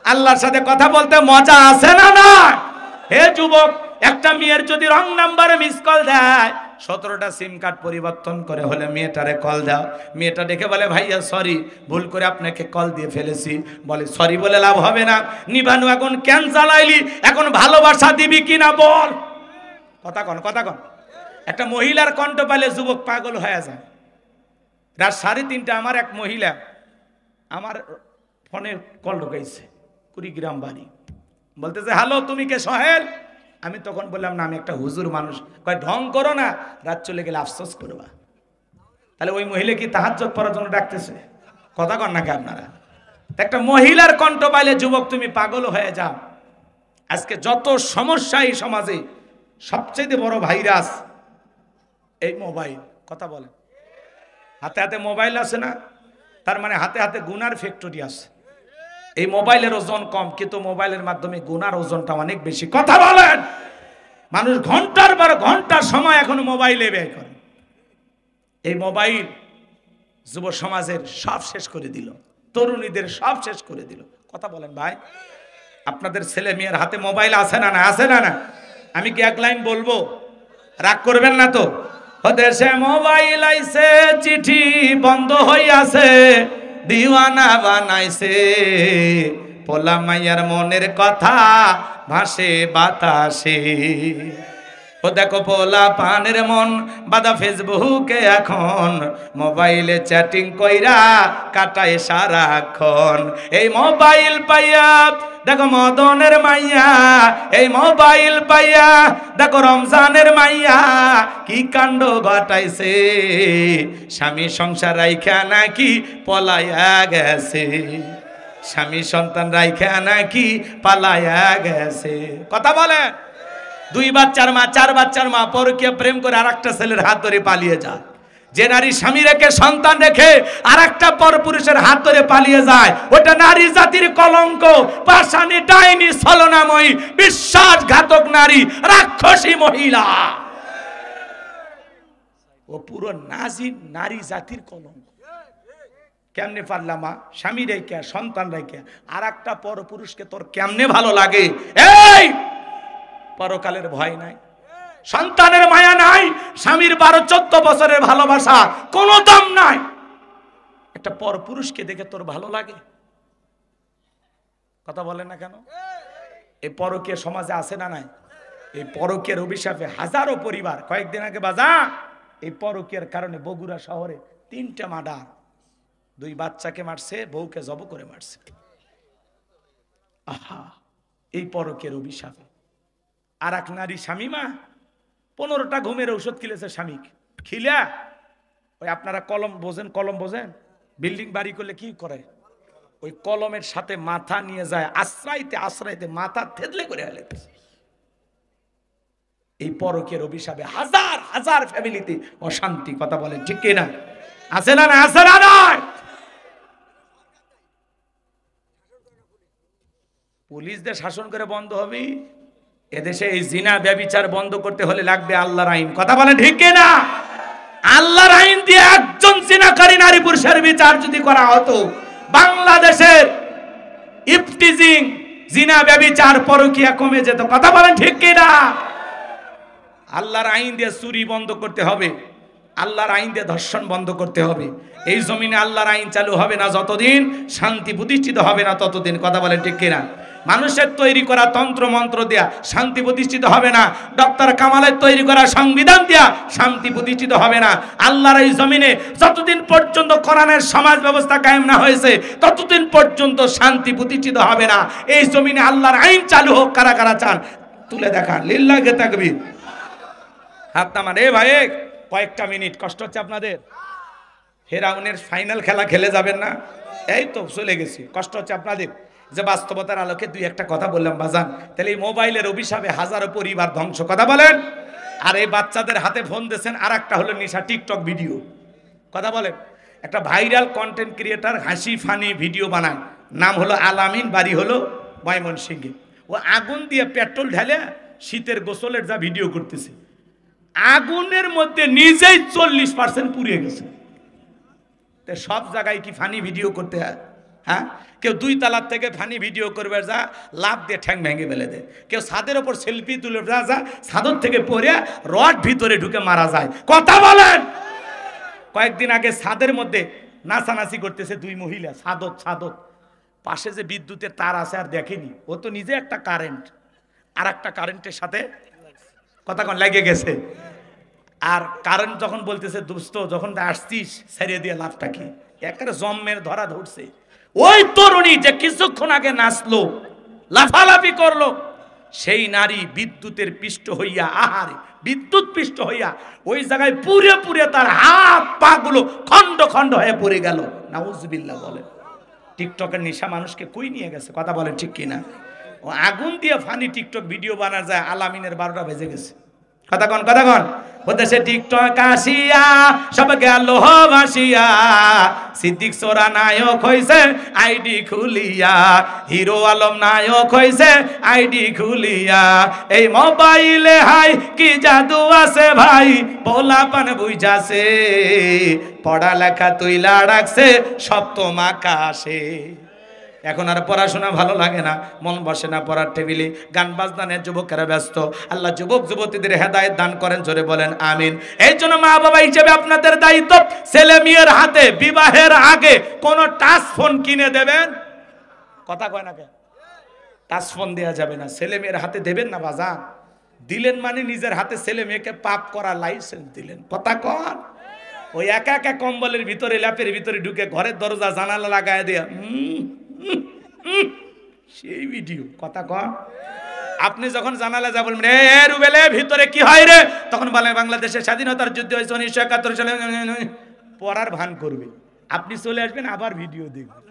আল্লাহর সাথে কথা বলতে মজা আছে না না? হে যুবক, একটা মেয়ের যদি রং নাম্বারে মিস কল দেয়, 17টা সিম কার্ড পরিবর্তন করে হলে মেয়েটারে কল দাও। মেয়েটা দেখে বলে, ভাইয়া সরি, ভুল করে আপনাকে কল দিয়ে ফেলেছি। বলে, সরি বলে লাভ হবে না, নিভানু এখন কেন চালাইলি, এখন ভালোবাসা দিবি কিনা বল। কথা কন, কথা কন। একটা মহিলার কণ্ঠ পাইলে যুবক পাগল হয়ে যায়। রাত 3:30 আমার এক মহিলা আমার ফোনে কল ঢুকাইছে, কুড়িগ্রাম বাড়ি, বলতেছে, হ্যালো তুমি কে সোহেল? আমি তখন বললাম, না আমি একটা হুজুর মানুষ। কয়, ঢং করো না, রাত চলে গেলে আফসোস করবা। তাহলে ওই মহিলা কি তাহাজ্জুদ পড়ার জন্য ডাকতেছে? কথা কন নাকি আপনারা? একটা মহিলার কণ্ঠ পাইলে যুবক তুমি পাগল হয়ে যাও। আজকে যত সমস্যা এই সমাজে, সবচেয়ে বড় ভাইরাস এই মোবাইল। কথা বলেন, হাতে হাতে মোবাইল আছে না, তার মানে হাতে হাতে গুনার ফ্যাক্টরি আছে। এই মোবাইলের ওজন কম, কিন্তু মোবাইলের মাধ্যমে গুনার ওজনটা অনেক বেশি। কথা বলেন, মানুষ ঘন্টার পর ঘন্টার সময় এখন মোবাইলে ব্যয় করে। এই মোবাইল যুব সমাজের সব শেষ করে দিল, তরুণীদের সব শেষ করে দিল। কথা বলেন ভাই, আপনাদের ছেলে মেয়ের হাতে মোবাইল আছে না? না আছে না? না আমি কি এক লাইন বলবো, রাগ করবেন না তো? দেশে মোবাইল আইছে, চিঠি বন্ধ হইয়াছে, দিওয়ানা বানাইছে, পোলা মাইয়ার মনের কথা ভাসে বাতাসে। ও দেখো পোলা পানের মন বাদা ফেসবুকে এখন, মোবাইলে চ্যাটিং কইরা কাটায় সারাক্ষণ। এই মোবাইল পাইয়া দেখো মদনের মাইয়া এই মোবাইল পাইয়া, দেখো রমজানের মাইয়া কি কাণ্ড ঘটাইছে, স্বামী সংসার রাইখা নাকি পলাইয়া গেছে, স্বামী সন্তান রাইখা নাকি পালাইয়া গেছে। কথা বলে, 2 বাচ্চার মা 4 বাচ্চার মা পরকীয়া প্রেম করে আরেকটা ছেলের হাত ধরে পালিয়ে যায়। যে নারী স্বামী রেখে সন্তান রেখে আরেকটা পরপুরুষের হাত ধরে পালিয়ে যায়, ওটা নারী জাতির কলঙ্ক, পাষাণী, ডাইনি, ছলনাময়ী, বিশ্বাসঘাতক নারী, রাক্ষসী মহিলা। ও পুরো নারী জাতির কলঙ্ক। কেমনে পারলাম মা স্বামী রেখে সন্তান রেখে আরেকটা পরপুরুষকে তোর কেমনে ভালো লাগে? এই পরকালের ভয় নাই, সন্তানের মায়া নাই, স্বামীর 12-14 বছরের ভালোবাসা কোনো দাম নাই, একটা পরপুরুষকে দেখে তোর ভালো লাগে? কথা বলেন না কেন? এই পরকীয়া সমাজে আছে না নাই? এই পরকীয়ার অভিশাপে হাজারো পরিবার, কয়েকদিন আগে বাজা এই পরকীয়ার কারণে বগুড়া শহরে 3টা মার্ডার, 2 বাচ্চাকে মারছে, বউকে জব করে মারছে। আহা, এই পরকীয়ার অভিশাপে। আর এক নারী স্বামী মা 15টা ঘুমের ঔষধ খিলেছে স্বামী, খিলা ওই আপনারা কলম বোঝেন, কলম বোঝেন, বিল্ডিং বাড়ি করলে কি করে, ওই কলমের সাথে মাথা নিয়ে যায়, আশ্রাইতে আশ্রাইতে মাথা থেতলে করে ফেলে। এই পরকীয়ার অভিশাপে হাজার হাজার ফ্যামিলিতে অশান্তি। কথা বলেন ঠিক কিনা? আছে না না? আছে না নয়? পুলিশদের শাসন করে বন্ধ হবে? এদেশে এই জিনা ব্যভিচার বন্ধ করতে হলে লাগবে আল্লাহর আইন। কথা বলেন ঠিক কিনা? আল্লাহর আইন দিয়ে একজন জিনাকারী নারী পুরুষের বিচার যদি করা হতো, বাংলাদেশের ইফটিজিং, জিনা ব্যভিচার, পরকীয়া কমে যেত। কথা বলেন ঠিক কিনা? আল্লাহর আইন দিয়ে চুরি বন্ধ করতে হবে, আল্লাহর আইন দিয়ে ধর্ষণ বন্ধ করতে হবে। এই জমিনে আল্লাহর আইন চালু হবে না যতদিন, শান্তি প্রতিষ্ঠিত হবে না ততদিন। কথা বলেন ঠিক কিনা? মানুষের তৈরি করা তন্ত্র মন্ত্র দেয়া শান্তি প্রতিষ্ঠিত হবে না, ডক্টর কামালের তৈরি করা সংবিধান দেয়া শান্তি প্রতিষ্ঠিত হবে না। আল্লাহর এই জমিনে যতদিন পর্যন্ত কোরআনের সমাজ ব্যবস্থা কায়েম না হয়েছে ততদিন পর্যন্ত শান্তি প্রতিষ্ঠিত হবে না। এই জমিনে আল্লাহর আইন চালু হোক। কারা কারা চান তুলে দেখান, লিল্লাহি তাকবীর। হাত নামান। এ ভাই কয়েকটা মিনিট, কষ্ট হচ্ছে আপনাদের? ফেরাউনের ফাইনাল খেলা খেলে যাবেন না? এই তো চলে গেছি, কষ্ট হচ্ছে আপনাদের? যে বাস্তবতার আলোকে 2-1টা কথা বললাম বাজান। তাহলে এই মোবাইলের অভিশাপে হাজারো পরিবার ধ্বংস। কথা বলেন। আর এই বাচ্চাদের হাতে ফোন দিয়েছেন, আর একটা হলো নেশা, টিকটক ভিডিও। কথা বলেন। একটা ভাইরাল কন্টেন্ট ক্রিয়েটার হাসি ফানি ভিডিও বানায়, নাম হলো আলামিন, বাড়ি হলো ময়মনসিংহে। ও আগুন দিয়ে পেট্রোল ঢেলে শীতের গোসলের যা ভিডিও করতেছে, আগুনের মধ্যে নিজেই 40% পুড়িয়ে গেছে। সব জায়গায় কি ফানি ভিডিও করতে হয়? হ্যাঁ, কেউ 2 তলার থেকে ফানি ভিডিও করবে, যা লাভ দিয়ে ঠ্যাং ভেঙে ফেলে দেয়। কেউ ছাদের ওপর সেলফি তুলে যা ছাদর থেকে পড়ে রড ভিতরে ঢুকে মারা যায়। কথা বলেন। কয়েকদিন আগে ছাদের মধ্যে নাচানাচি করতেছে 2 মহিলা, ছাদত পাশে যে বিদ্যুতের তার আছে আর দেখেনি, ও তো নিজে একটা কারেন্ট, আর একটা কারেন্টের সাথে কথা কোন লেগে গেছে। আর কারেন্ট যখন বলতেছে দোস্ত যখন আসছিস ছেড়ে দিয়ে লাভটা কি, একেবারে জম্মের ধরা ধরছে। ওই তরুণী যে কিছুক্ষণ আগে নাচলো, লাফালাফি করলো, সেই নারী বিদ্যুতের পৃষ্ঠ হইয়া, আহারে বিদ্যুৎ পৃষ্ঠ হইয়া ওই জায়গায় পুরে পুরে তার হাত পা গুলো খন্ড খন্ড হয়ে পড়ে গেল। নাউজুবিল্লাহ বলে। টিকটকের নেশা মানুষকে কই নিয়ে গেছে। কথা বলেন ঠিক কিনা? ও আগুন দিয়ে ফানি টিকটক ভিডিও বানা যায়, আলামিনের 12টা বেজে গেছে। কথা কন কথা কন। বলতেছে টিকটক আসিয়া সব গেল ভাসিয়া, সিদ্দিক সোরা নায়ক হইছে আইডি খুলিয়া, হিরো আলম নায়ক হইছে আইডি খুলিয়া, এই মোবাইলে হাই কি জাদু আছে ভাই, পোলাপান বুঝাছে, পড়ালেখা তুইলা রাখছে সপ্তম আকাশে। এখন আর পড়াশোনা ভালো লাগে না, মন বসে না পড়ার টেবিলে, গান বাজনানের যুবকেরা ব্যস্ত। আল্লাহ যুবক যুবতীদের হেদায়েত দান করেন, জোরে বলেন আমিন। এই জন্য মা বাবা হিসেবে আপনাদের দায়িত্ব, ছেলে মেয়ের হাতে বিবাহের আগে কোন টাচ ফোন কিনে দেবেন। কথা কয় না কেন? টাচ ফোন দেওয়া যাবে না, ছেলে মেয়ের হাতে দেবেন না বাজান। দিলেন মানে নিজের হাতে ছেলে মেয়েকে পাপ করার লাইসেন্স দিলেন। কথা কন। ওই একা একা কম্বলের ভিতরে ল্যাপের ভিতরে ঢুকে ঘরের দরজা জানালা লাগায় দেয়া সেই ভিডিও কথা কয়। আপনি যখন জানালা যা বলবেন এ রুবেলে ভিতরে কি হয় রে, তখন বলেন বাংলাদেশের স্বাধীনতার যুদ্ধ হয়েছে 1971 সালে, পড়ার ভান করবে। আপনি চলে আসবেন আবার ভিডিও দেখবেন।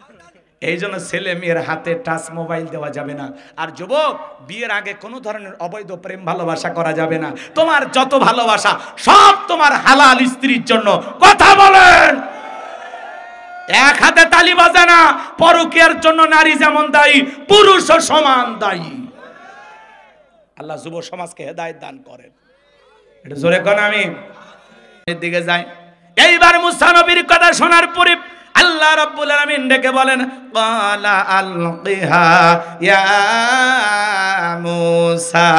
এই জন্য ছেলে মেয়ের হাতে টাচ মোবাইল দেওয়া যাবে না। আর যুবক, বিয়ের আগে কোনো ধরনের অবৈধ প্রেম ভালোবাসা করা যাবে না। তোমার যত ভালোবাসা সব তোমার হালাল স্ত্রীর জন্য। কথা বলেন। এক হাতে তালি বাজে না। পরকীয়ার জন্য নারী যেমন দায়ী, পুরুষও সমান দায়ী। আল্লাহ যুব সমাজকে হেদায়েত দান করেন। এটা জোরে কোন আমি দিকে যাই। এইবার মুসা নবীর কথা শোনার পরে আল্লাহ রাব্বুল আলামিন ডেকে বলেন ক্বালা আলকিহা ইয়া মুসা।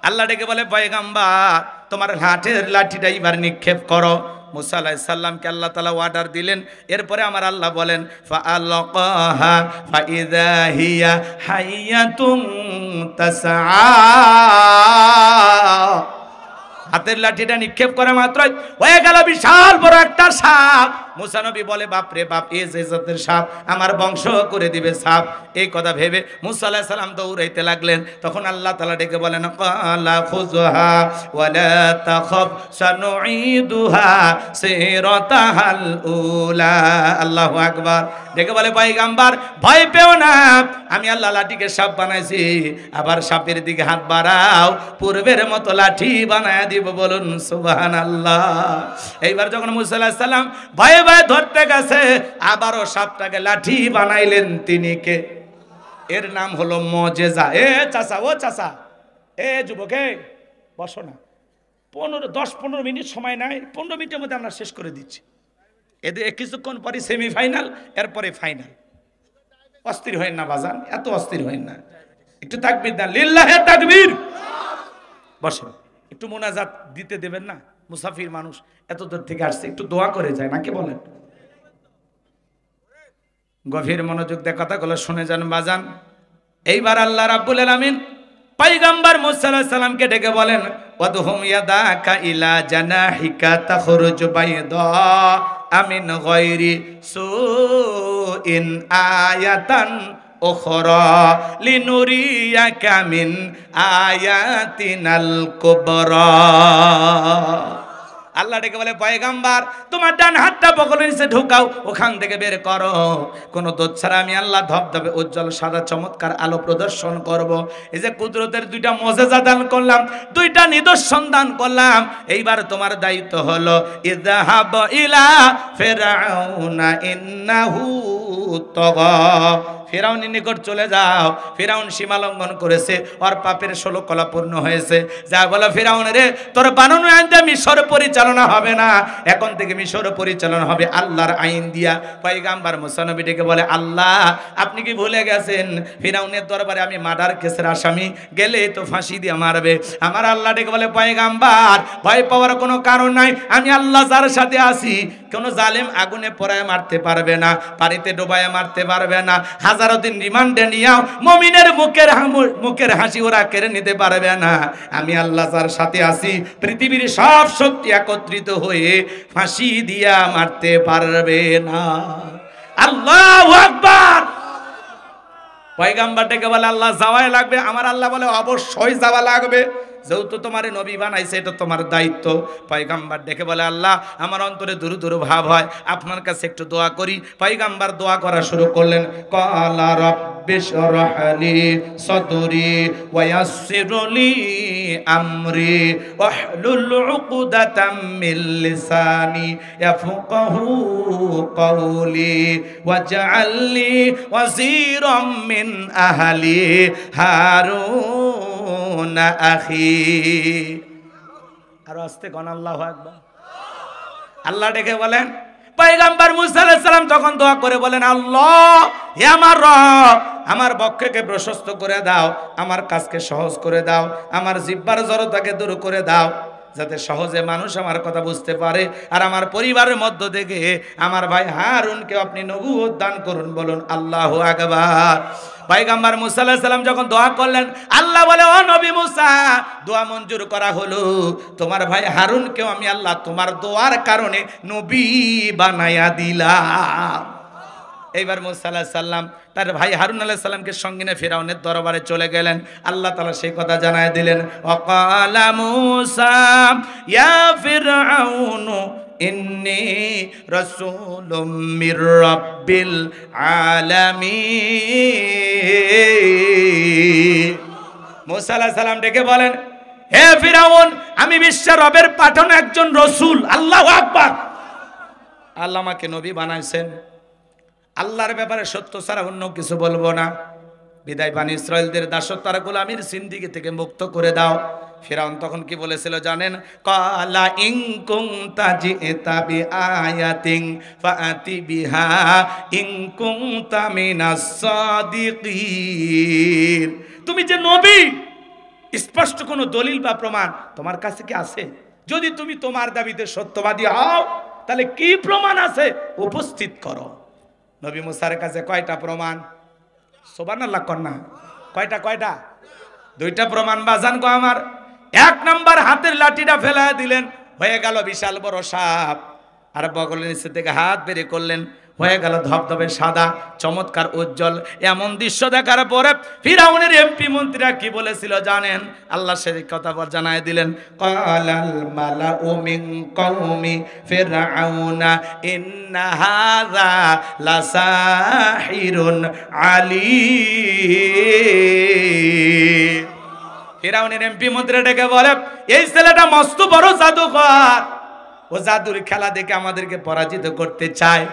আল্লাহ ডেকে বলে পয়গম্বর তোমার হাতের লাঠিটা এবার নিক্ষেপ করো। মুসা আলাইহিস সালামকে আল্লাহ তাআলা অর্ডার দিলেন। এরপরে আমার আল্লাহ বলেন ফাআলকাহা ফাইযা হিয়া হাইয়াতুন তাসআ। হাতের লাঠিটা নিক্ষেপ করে মাত্রই হয়ে গেল বিশাল বড় একটা সাপ। মুসা নবী বলে বাপ রে বাপ, এই যে জাতের সাপ আমার বংশ করে দিবে সাপ। এই কথা ভেবে মুসা আলাইহিস সালাম দৌড়াইতে লাগলেন। তখন আল্লাহ তাআলা ডেকে বলেন ক্বালা খুযহা ওয়ালা তাখাফ সানুঈদুহা সিরাতাহাল উলা। আল্লাহু আকবার। ডেকে বলে পয়গম্বর ভয় পেও না, আমি আল্লাহ লাঠিকে সাপ বানাইছি, আবার সাপের দিকে হাত বাড়াও, পূর্বের মতো লাঠি বানায় দিব। বলুন সুবহানাল্লাহ। এইবার যখন মুসা আলাইহিস সালাম ভয়ে ভয়ে ধরতে গেছে, আবারও সাপটাকে লাঠি বানাইলেন। তিনি কে? এর নাম হলো মুজিজা। এ চাচা, ও চাচা, এ যুবকে বসো না। 10-15 মিনিট সময় নাই, 15 মিনিটের মধ্যে আমরা শেষ করে দিচ্ছি। এদের কিছুক্ষণ পরে সেমিফাইনাল, এরপরে ফাইনাল। অস্থির হয়েন না বাজান, এত অস্থির হয়েন না। একটু তাকবীর দেন, লিল্লাহে তাকবীর। বসেন, একটু মোনাজাত দিতে দেবেন না? মুসাফির মানুষ এত দূর থেকে আসছে, একটু দোয়া করে যায় নাকি বলেন? গভীর মনোযোগ দিয়ে কথাগুলো শুনে যান বাজান। এইবার আল্লাহ রাব্বুল আলামিন পয়গম্বর মুসা আলাইহিস সালামকে ডেকে বলেন ওয়াদহুম ইয়াদাকা ইলা জানাহিকা তাখরুজ বাইদা আমিন গায়রি সুইন আয়াতান উখরা লিনুরিয়াকা মিন আয়াতিনাল কুবরা। আল্লাহ ডেকে বলে পয়গম্বর তোমার ডান হাতটা বগলের নিচে ঢুকাও, ওখান থেকে বের করো। কোন দোষ ছাড়া আমি আল্লাহ ধবধবে উজ্জ্বল সাদা চমৎকার আলো প্রদর্শন করব। এই যে কুদরতের দুইটা মুজিজা দান করলাম, দুইটা নিদর্শন দান করলাম। এইবার তোমার দায়িত্ব হলো ইযহাব ইলা ফিরআউনা ইন্নাহু তাগা। ফিরাউনের নিকট চলে যাও। ফিরাউন সীমা লঙ্ঘন করেছে, ওর পাপের 16 কলা পূর্ণ হয়েছে। যা বলো ফিরাউন রে, তোর বানানো আইনটা মিশর পরিচালনা হবে না, এখন থেকে মিশর পরিচালনা হবে আল্লাহর আইন দিয়া। পয়গম্বর মুসা নবী ডেকে বলে আল্লাহ আপনি কি ভুলে গেছেন ফিরাউনের দরবারে আমি মার্ডার কেসের আসামি, গেলে তো ফাঁসি দিয়ে মারবে। আমার আল্লাহ ডেকে বলে পয়গম্বর ভয় পাওয়ার কোনো কারণ নাই, আমি আল্লাহ যার সাথে আছি। কোনো জালেম আগুনে পোড়ায় মারতে পারবে না, পানিতে ডোবায় মারতে পারবে না, হাজারো দিন রিমান্ডে নিয়াও মুমিনের মুখের হাসি ওরা কেড়ে নিতে পারবে না। আমি আল্লাহ যার সাথে আছি, পৃথিবীর সব শক্তি একত্রিত হয়ে ফাঁসি দিয়া মারতে পারবে না। আল্লাহু আকবার। পয়গম্বর ডেকে বলে আল্লাহ যাওয়াই লাগবে। আমার আল্লাহ বলে অবশ্যই যাওয়া লাগবে, যেহেতু তোমার নবী বানাইছে এটা তোমার দায়িত্ব। পয়গম্বর ডেকে বলে আল্লাহ আমার অন্তরে দুরু দুরু ভাব হয়, আপনার কাছে একটু দোয়া করি। পয়গম্বর দোয়া করা শুরু করলেন। ক্বালা রাব্বিশরাহ লি সাদরি ওয়া ইয়াসসির লি আমরি ওয়াহলুল উকদাতাম মিন লিসানি ইয়াফকাহু কওলি ওয়াজআল লি ওয়াজিরাম মিন আহলি হারুন আখি। আর আস্তে কোন আল্লাহু আকবার। আল্লাহ ডেকে বলেন পয়গম্বর মুসা আলাইহিস সালাম তখন দোয়া করে বলেন আল্লাহ হে আমার রব, আমার বক্ষকে প্রশস্ত করে দাও, আমার কাজকে সহজ করে দাও, আমার জিহ্বার জড়তাকে দূর করে দাও, যাতে সহজে মানুষ আমার কথা বুঝতে পারে। আর আমার পরিবারের মধ্য থেকে আমার ভাই হারুনকে আপনি নবুয়ত দান করুন। বলুন আল্লাহু আকবার। পয়গম্বর মুসা আলাইহিস সালাম যখন দোয়া করলেন, আল্লাহ বলে ও নবী মুসা দোয়া মঞ্জুর করা হলো, তোমার ভাই হারুনকেও আমি আল্লাহ তোমার দোয়ার কারণে নবী বানায়া দিলাম। এইবার মুসা আলাইহিস সালাম তার ভাই হারুন আলাইহিস সালামকে সঙ্গে নিয়ে ফিরাউনের দরবারে চলে গেলেন। আল্লাহ তাআলা সেই কথা জানায় দিলেন, ওয়াকালা মুসা ইয়া ফিরআউনু ইন্নী রাসূলুম মির রাব্বিল আলামিন। মুসা আলাইহিস সালাম ডেকে বলেন, হে ফিরাউন, আমি বিশ্বের রবের পাঠানো একজন রসুল। আল্লাহু আকবার। আল্লাহ আমাকে নবী বানাইছেন, আল্লাহর ব্যাপারে সত্য ছাড়া অন্য কিছু বলবো না। বিদায় বানী ইসরায়েলদের দাসত্ব আর গোলামির জিন্দেগি থেকে মুক্ত করে দাও। ফিরাউন তখন কি বলেছিল জানেন? কালা ইন কুনতা জিতা বিআয়াতিন ফাআতি বিহা ইন কুনতা মিনাস সাদিকিন। তুমি যে নবী, স্পষ্ট কোনো দলিল বা প্রমাণ তোমার কাছে কি আছে? যদি তুমি তোমার দাবিতে সত্যবাদী হও তাহলে কি প্রমাণ আছে উপস্থিত করো। নবী মুসার কাছে কয়টা প্রমাণ? সুবহানাল্লাহ কন্যা, কয়টা? দুইটা প্রমাণ বাজান গো আমার। এক নাম্বার, হাতের লাঠিটা ফেলা দিলেন, হয়ে গেল বিশাল বড় সাপ। আর বগলের নিচে থেকে হাত বের করলেন, হয়ে গেল ধবধবে সাদা, চমৎকার উজ্জ্বল। এমন দৃশ্য দেখার পরে ফিরাউনের এমপি মন্ত্রীরা কি বলেছিল জানেন? আল্লাহ সেই কথা বল জানায় দিলেন, কালাল মালাউ মিন কওমি ফিরআউনা ইন্না হাযা লাসাহিরুন আলীম। ফিরাউনের এমপি মন্ত্রীরা ডেকে বলে, এই ছেলেটা মস্ত বড় জাদুকর, ও জাদুর খেলা দেখে আমাদেরকে পরাজিত করতে চায়।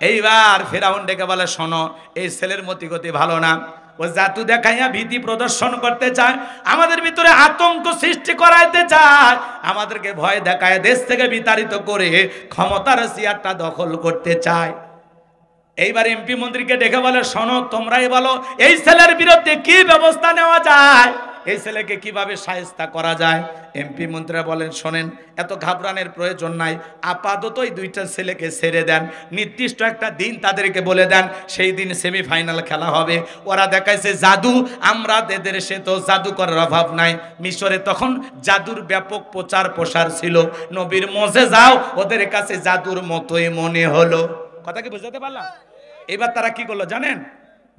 এইবার ফিরাউন ডেকে বলে, শোনো, এই ছেলের মতিগতি ভালো না, ও জাদু দেখাইয়া ভীতি প্রদর্শন করতে চায়, আমাদের ভিতরে আতঙ্ক সৃষ্টি করাইতে চায়, আমাদেরকে ভয় দেখায় দেশ থেকে বিতাড়িত করে ক্ষমতার চেয়ারটা দখল করতে চায়। এইবার এমপি মন্ত্রীকে ডেকে বলে, শোনো, তোমরাই বলো এই ছেলের বিরুদ্ধে কি ব্যবস্থা নেওয়া যায়, এই ছেলেকে কিভাবে শায়েস্তা করা যায়। এমপি মন্ত্রীরা বলেন, শোনেন, এত ঘাবড়ানোর প্রয়োজন নাই, আপাতত এই দুইটা ছেলেকে ছেড়ে দেন, নির্দিষ্ট একটা দিন তাদেরকে বলে দেন, সেই দিন সেমিফাইনাল খেলা হবে। ওরা দেখাইছে জাদু, আমরা এদের সে তো জাদু করার অভাব নাই। মিশরে তখন জাদুর ব্যাপক প্রচার প্রসার ছিল, নবীর মুজিজাও ওদের কাছে জাদুর মতোই মনে হলো। কথা কি বুঝাতে পারলাম? এবার তারা কি করলো জানেন?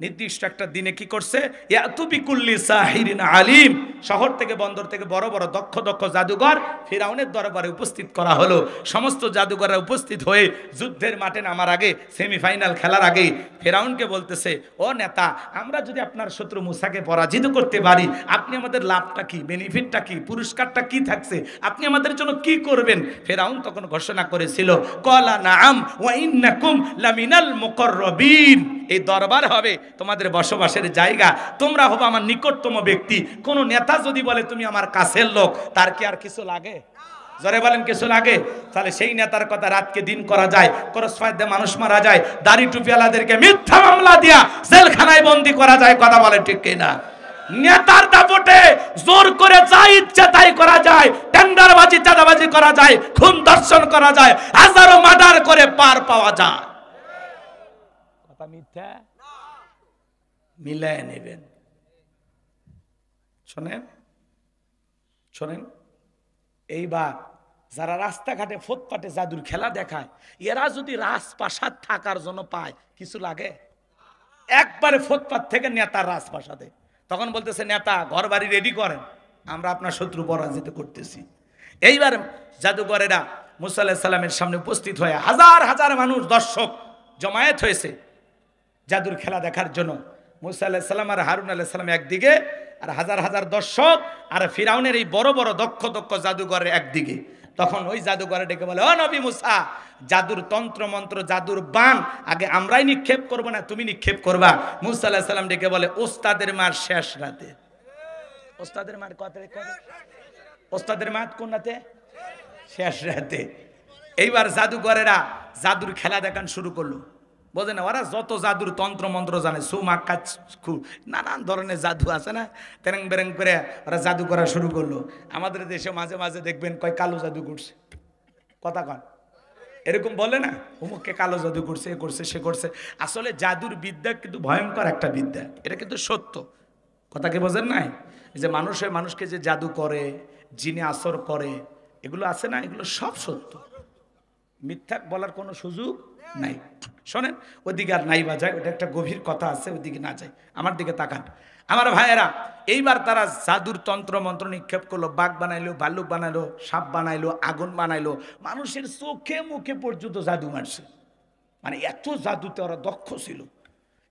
নির্দিষ্ট একটা দিনে কি করছে, ইয়াতু বিকুল্লি সাহিরিন আলিম, শহর থেকে বন্দর থেকে বড় বড় দক্ষ জাদুঘর ফিরাউনের দরবারে উপস্থিত করা হলো। সমস্ত জাদুঘররা উপস্থিত হয়ে যুদ্ধের মাঠে নামার আগে, সেমিফাইনাল খেলার আগে ফিরাউনকে বলতেছে, ও নেতা, আমরা যদি আপনার শত্রু মুসাকে পরাজিত করতে পারি, আপনি আমাদের লাভটা কি, বেনিফিটটা কি, পুরস্কারটা কি থাকছে, আপনি আমাদের জন্য কি করবেন? ফিরাউন তখন ঘোষণা করেছিল, ক্বালা নাআম ওয়া ইন্নাকুম লামিনাল মুকাররাবিন। এই দরবার হবে তোমাদের বসবাসের জায়গা, তোমরা হবে আমার নিকটতম ব্যক্তি। কোন নেতা যদি বলে তুমি আমার কাছের লোক, তার কি আর কিছু লাগে? জোরে বলেন, কিছু লাগে? তাহলে সেই নেতার কথা রাতকে দিন করা যায়, ক্রসফায়ার দিয়ে মানুষ মারা যায়, দাড়ি টুপিওয়ালাদেরকে মিথ্যা মামলা দিয়া জেলখানায় বন্দী করা যায়। কথা বলে ঠিক কিনা? নেতার দাপটে জোর করে যা ইচ্ছা তাই করা যায়, টেন্ডারবাজি চাঁদাবাজি করা যায়, খুন দর্শন করা যায়, হাজারো মার্ডার করে পার পাওয়া যায়। কথা মিথ্যা? মিলায় নেবেন। শোনেন, এইবার যারা রাস্তাঘাটে ফুটপাতে জাদুর খেলা দেখায়, এরা যদি রাজপ্রাসাদ থাকার জন্য পায়, কিছু লাগে? একবারে ফুটপাত থেকে নেতার রাজপ্রাসাদে, তখন বলতেছে, নেতা ঘর বাড়ি রেডি করেন, আমরা আপনার শত্রু পরাজিত করতেছি। এইবার জাদুঘরেরা মুসা আলাইহিস সালামের সামনে উপস্থিত হয়ে হাজার হাজার মানুষ, দর্শক জমায়েত হয়েছে জাদুর খেলা দেখার জন্য। মুসা আলাইহিস সালাম আর হারুন আলাইহিস সালাম একদিকে, আর হাজার হাজার দর্শক আর ফিরাউনের এই বড় বড় দক্ষ জাদুঘরের একদিকে। তখন ওই জাদুঘরে ডেকে বলে, ও নবী মুসা, জাদুর তন্ত্র মন্ত্র, জাদুর বান আগে আমরাই নিক্ষেপ করব না তুমি নিক্ষেপ করবা? মুসা আলাইহিস সালাম ডেকে বলে, ওস্তাদের মার শেষ রাতে। ওস্তাদের মার কত? ওস্তাদের মার কোন রাতে? শেষ রাতে। এইবার জাদুঘরেরা জাদুর খেলা দেখান শুরু করলো। বোঝে না, ওরা যত জাদুর তন্ত্র মন্ত্র জানে, সুমাক্কা নানান ধরনের জাদু আছে না, তেরেং বেরেং করে ওরা জাদু করা শুরু করলো। আমাদের দেশে মাঝে মাঝে দেখবেন কয় কালো জাদু করছে, কথা কন, এরকম বলে না, অমুককে কালো জাদু করছে, এ করছে, সে করছে। আসলে জাদুর বিদ্যা কিন্তু ভয়ঙ্কর একটা বিদ্যা, এটা কিন্তু সত্য। কথা কি বোঝেন নাই? যে মানুষকে যে জাদু করে, জিনে আসর করে, এগুলো আছে না, এগুলো সব সত্য, মিথ্যা বলার কোনো সুযোগ নাই। শোনেন, ওদিকে আর নাই বাজায়, ওটা একটা গভীর কথা আছে, ওদিকে না যায়, আমার দিকে তাকান আমার ভাইয়েরা। এইবার তারা জাদুর তন্ত্র মন্ত্র নিক্ষেপ করলো, বাঘ বানাইলো, ভাল্লুক বানাইলো, সাপ বানাইলো, আগুন বানাইলো, মানুষের চোখে মুখে পর্যন্ত জাদু মারছে। মানে এত জাদুতে ওরা দক্ষ ছিল।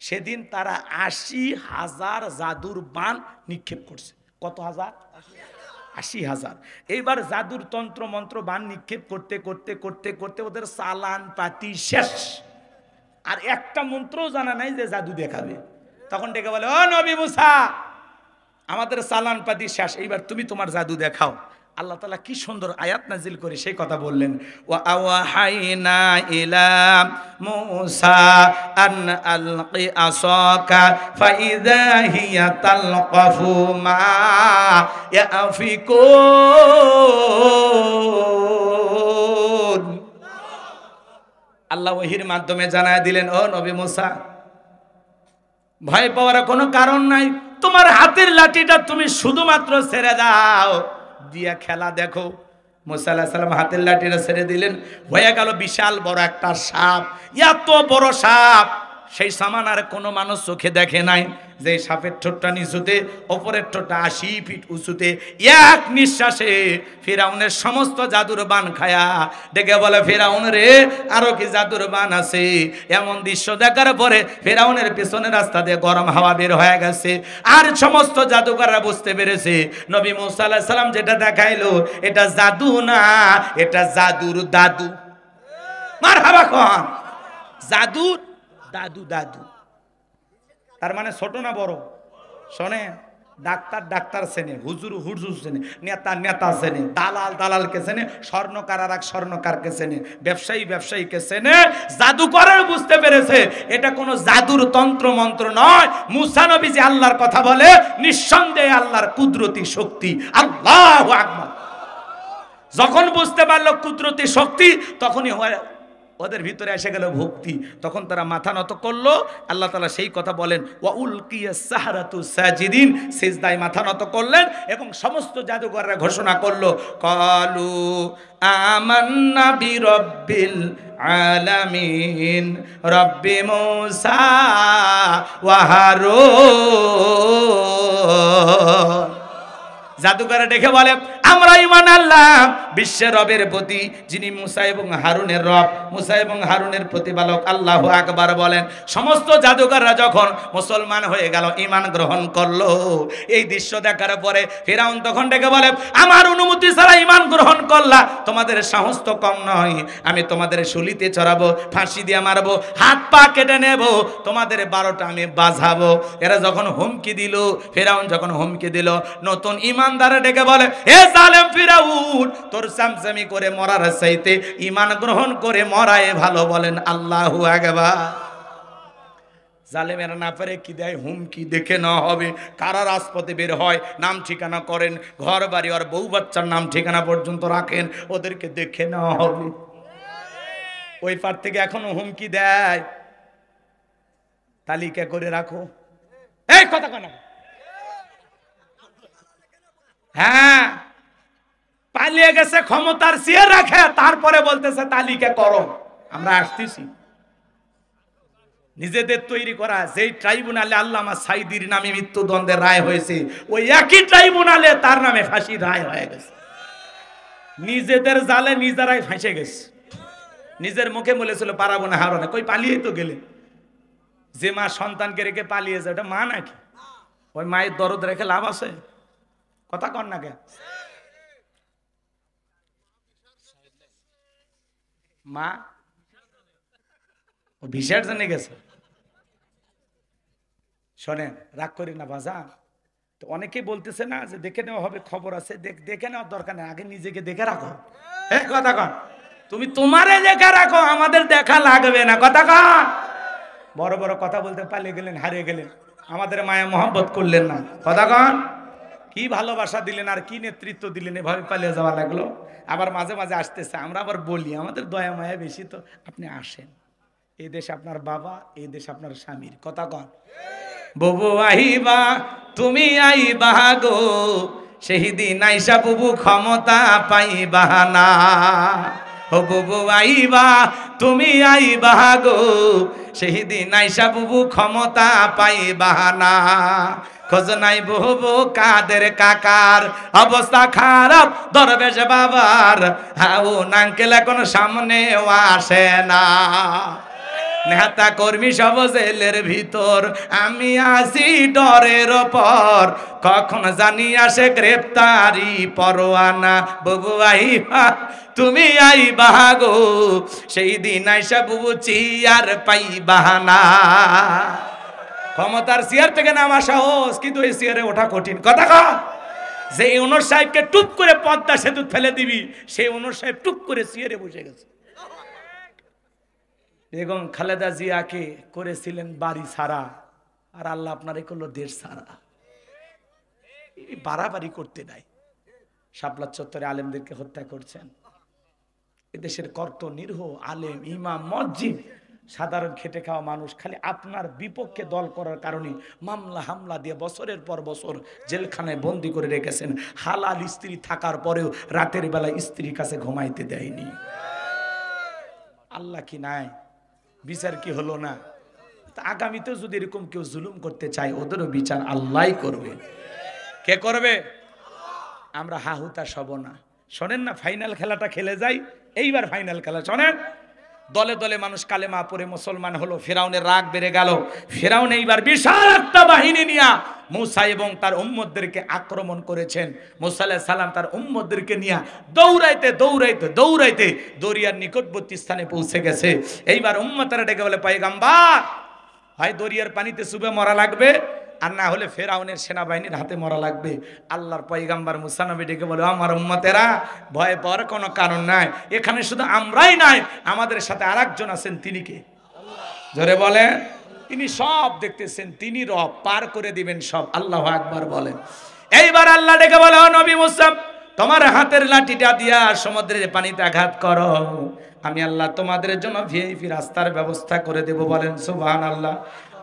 সেদিন তারা ৮০,০০০ জাদুর বান নিক্ষেপ করছে। কত হাজার? ৮০,০০০। এইবার জাদুর তন্ত্র মন্ত্র বান নিক্ষেপ করতে করতে করতে করতে ওদের চালান পাতি শেষ, আর একটা মন্ত্রও জানা নাই যে জাদু দেখাবে। তখন ডেকে বলে, ও নবী মুসা, আমাদের চালান পাতি শেষ, এইবার তুমি তোমার জাদু দেখাও। আল্লাহ তাআলা কি সুন্দর আয়াত নাজিল করে সেই কথা বললেন, ওয়া আওহাইনা ইলা মুসা আন আলকি আসাকা ফাইযা হিয়া তালকাফু মা ইয়াফিকুন। আল্লাহ ওহীর মাধ্যমে জানায় দিলেন, ও নবী মুসা, ভয় পাওয়ার কোনো কারণ নাই, তোমার হাতের লাঠিটা তুমি শুধুমাত্র ছেড়ে দাও, দিয়া খেলা দেখো। মুসা আলাইহিস সালাম হাতের লাঠিটা ছেড়ে দিলেন, হয়ে গেল বিশাল বড় একটা সাপ। এত বড় সাপ সেই সামানার কোনো মানুষ চোখে দেখে নাই। যে সাপের ঠোঁটটা নিচুতে, অপরের ঠোঁটটা ৮০ ফিট উঁচুতে, এক নিঃশ্বাসে ফিরাউনের সমস্ত জাদুর বান খায়া ডেকে বলে, ফিরাউন রে, আরো কি জাদুর বান আছে? এমন দৃশ্য দেখার পরে ফিরাউনের পেছনের রাস্তা দিয়ে গরম হাওয়া বের হয়ে গেছে, আর সমস্ত জাদুকররা বুঝতে পেরেছে নবী মুসা আলাইহিস সালাম যেটা দেখাইলো এটা জাদু না, এটা জাদুর দাদু। মারহাবা কোন, জাদুর দাদু। দাদু তার মানে ছোট না বড়? শোনে, ডাক্তার ডাক্তার চেনে, হুজুর হুজুর চেনে, নেতা নেতা চেনে, দালাল দালালকে চেনে, স্বর্ণকার আর এক স্বর্ণকারকে চেনে, ব্যবসায়ী ব্যবসায়ীকে চেনে। জাদুকরের বুঝতে পেরেছে এটা কোনো জাদুর তন্ত্র মন্ত্র নয়। মুসা নবী যে আল্লাহর কথা বলে, নিঃসন্দেহে আল্লাহর কুদরতি শক্তি। আল্লাহু আকবার। যখন বুঝতে পারলো কুদরতি শক্তি, তখনই ওদের ভিতরে এসে গেল ভক্তি। তখন তারা মাথা নত করলো। আল্লাহ তাআলা সেই কথা বলেন, ওয়া উলকিয়াস সাহারাতু সাজিদিন, সিজদায় মাথা নত করলেন এবং সমস্ত জাদুকররা ঘোষণা করলো, ক্বালু আমান্না বিরাব্বিল আলামিন রব্বি মুসা ওয়া হারুন। জাদুকররা দেখে বলে, আমরা ঈমান আনলাম বিশ্বের রবের প্রতি, যিনি মুসা এবং হারুনের রব, মুসা এবং হারুনের প্রতিপালক। আল্লাহু আকবার বলেন। সমস্ত জাদুকররা যখন মুসলমান হয়ে গেল, ঈমান গ্রহণ করলো, এই দৃশ্য দেখার পরে ফিরাউন তখন ডেকে বলে, আমার অনুমতি ছাড়া ঈমান গ্রহণ করলা, তোমাদের সাহস তো কম নয়, আমি তোমাদের শুলিতে চড়াবো, ফাঁসি দিয়ে মারবো, হাত পা কেটে নেব, তোমাদের 12টা আমি বাজাবো। এরা যখন হুমকি দিল, ফিরাউন যখন হুমকি দিল, নতুন ঈমানদারে ডেকে বলে, এ জালেম ফিরাউন, তোর চামচামি করে মরার চাইতে ঈমান গ্রহণ করে মরাই ভালো। বলেন আল্লাহু আকবার। জালেমেরা না পারে কি দেয়? হুমকি। দেখে না হবে, কারা রাজপথে বের হয়, নাম ঠিকানা করেন, ঘর বাড়ি আর বউ বাচ্চার নাম ঠিকানা পর্যন্ত রাখেন, ওদেরকে দেখে নেওয়া হবে। ওই পার থেকে এখনো হুমকি দেয়, তালিকা করে রাখো। এই কথা কেন? হ্যাঁ, পালিয়ে গেছে, ক্ষমতার চেয়ে রাখে, তারপরে বলতেছে তালিকা করো। আমরা আসতেছি। নিজেদের তৈরি করা যেই ট্রাইব্যুনালে আল্লামা সাইদির নামে মৃত্যুদণ্ডের রায় হয়েছে, ওই একই ট্রাইব্যুনালে তার নামে ফাঁসির রায় হয়ে গেছে। নিজেদের জালে নিজেরাই ফাঁসে গেছে। নিজের মুখে বলেছিল পারাবো না, হারো না, কই পালিয়ে তো গেলে। যে মা সন্তানকে রেখে পালিয়ে যায়, ওটা মা নাকি? ওই মায়ের দরদ রেখে লাভ আছে? কথা কন না কে? মা ও ভিসার জন্য গেছে। শোনেন, রাগ করি না বাজা। তো অনেকেই বলতেছে না যে দেখে নেওয়া হবে, খবর আছে, দেখে নেওয়ার দরকার নেই, আগে নিজেকে দেখে রাখো। কথা কন, তুমি তোমারে দেখে রাখো, আমাদের দেখা লাগবে না। কথা কন। বড় বড় কথা বলতে পালিয়ে গেলেন, হারিয়ে গেলেন, আমাদের মায়া মোহাম্মত করলেন না। কথা কন। কি ভালোবাসা দিলেন আর কি নেতৃত্ব দিলেন, এভাবে পালিয়ে যাওয়া লাগলো। আবার মাঝে মাঝে আসতেছে, আমরা আবার বলি আমাদের দয়া মায়া বেশি, তো আপনি আসেন। এই দেশ আপনার বাবা, এই দেশ আপনার স্বামীর। কথা কন। বুবু আইবা, তুমি আইবা গো, সেই দিন আইসা বুবু ক্ষমতা পাইবা না। ও বুবু আইবা, তুমি আইবা গো, সেই দিন আইসা বুবু ক্ষমতা পাইবা না। খোঁজ নাই বুবু কাদের কাকার, অবস্থা খারাপ দরবেশ বাবার, হাউ নাঙ্কেল এখন সামনেও আসে না। নেতা কর্মী সব জেলের ভিতর, আমি আসি ডরের ওপর, কখন জানি আসে গ্রেপ্তারি পরোয়ানা। বুবু আইবা, তুমি আইবা গো, সেই দিন আইসা বুবু চেয়ার পাইবা না। ক্ষমতার চেয়ার থেকে নামা সহজ, কিন্তু এই চেয়ারে ওঠা কঠিন। কথা কা, যে ওনর সাহেবকে টুপ করে পদ্মা সেতু ফেলে দিবি, সেই ওনর সাহেব টুপ করে চেয়ারে বসে গেছে। বেগম খালেদা জিয়াকে করেছিলেন বাড়ি ছাড়া, আর আল্লাহ আপনারে করলো দেশ ছাড়া। বাড়াবাড়ি করতে নাই। শাপলা চত্বরে আলেমদেরকে হত্যা করছেন। এদেশের কর্ত নিরীহ আলেম, ইমাম, মসজিদ, সাধারণ খেটে খাওয়া মানুষ খালি আপনার বিপক্ষে দল করার কারণে মামলা হামলা দিয়ে বছরের পর বছর জেলখানায় বন্দি করে রেখেছেন। হালাল স্ত্রী থাকার পরেও রাতের বেলা স্ত্রীর কাছে ঘুমাইতে দেয়নি। আল্লাহ কি নাই? বিচার কি হলো না? আগামীতেও যদি এরকম কেউ জুলুম করতে চায়, ওদেরও বিচার আল্লাহই করবে। কে করবে? আমরা হাহুতা সব না। শোনেন না, ফাইনাল খেলাটা খেলে যাই। এইবার ফাইনাল খেলা শোনেন। দলে দলে মানুষ কালেমা পড়ে মুসলমান হলো। ফেরাউনের রাগ বেড়ে গেল। ফেরাউন এইবার বিশাল একটা বাহিনী নিয়ে মুসা এবং তার উম্মতদেরকে আক্রমণ করেছেন। মুসা আলাইহিস সালাম তার উম্মতদেরকে নিয়ে দৌড়াইতে দৌড়াইতে দৌড়াইতে দরিয়ার নিকটবর্তী স্থানে পৌঁছে গেছে। এইবার উম্মতরা ডেকে বলে, পয়গম্বর, হয় দরিয়ার পানিতে চুবে মরা লাগবে, আর না হলে ফেরাউনের সেনাবাহিনীর হাতে মরা লাগবে। আল্লাহর পয়গম্বর মুসা নবী ডেকে বলে, আমার উম্মতেরা, ভয় পাওয়ার কোনো কারণ নাই। এখানে শুধু আমরাই নাই, আমাদের সাথে আরেকজন আছেন। তিনি কে? জোরে বলেন। তিনি সব দেখতেছেন, তিনি রব, পার করে দিবেন সব। আল্লাহু আকবার বলেন। এইবার আল্লাহ ডেকে বলে, ও নবী মুসা, তোমার হাতের লাঠিটা দিয়া সমুদ্রের পানিতে আঘাত করো, আমি আল্লাহ তোমাদের জন্য ভিআইপি রাস্তার ব্যবস্থা করে দেব। বলেন সুবহানাল্লাহ।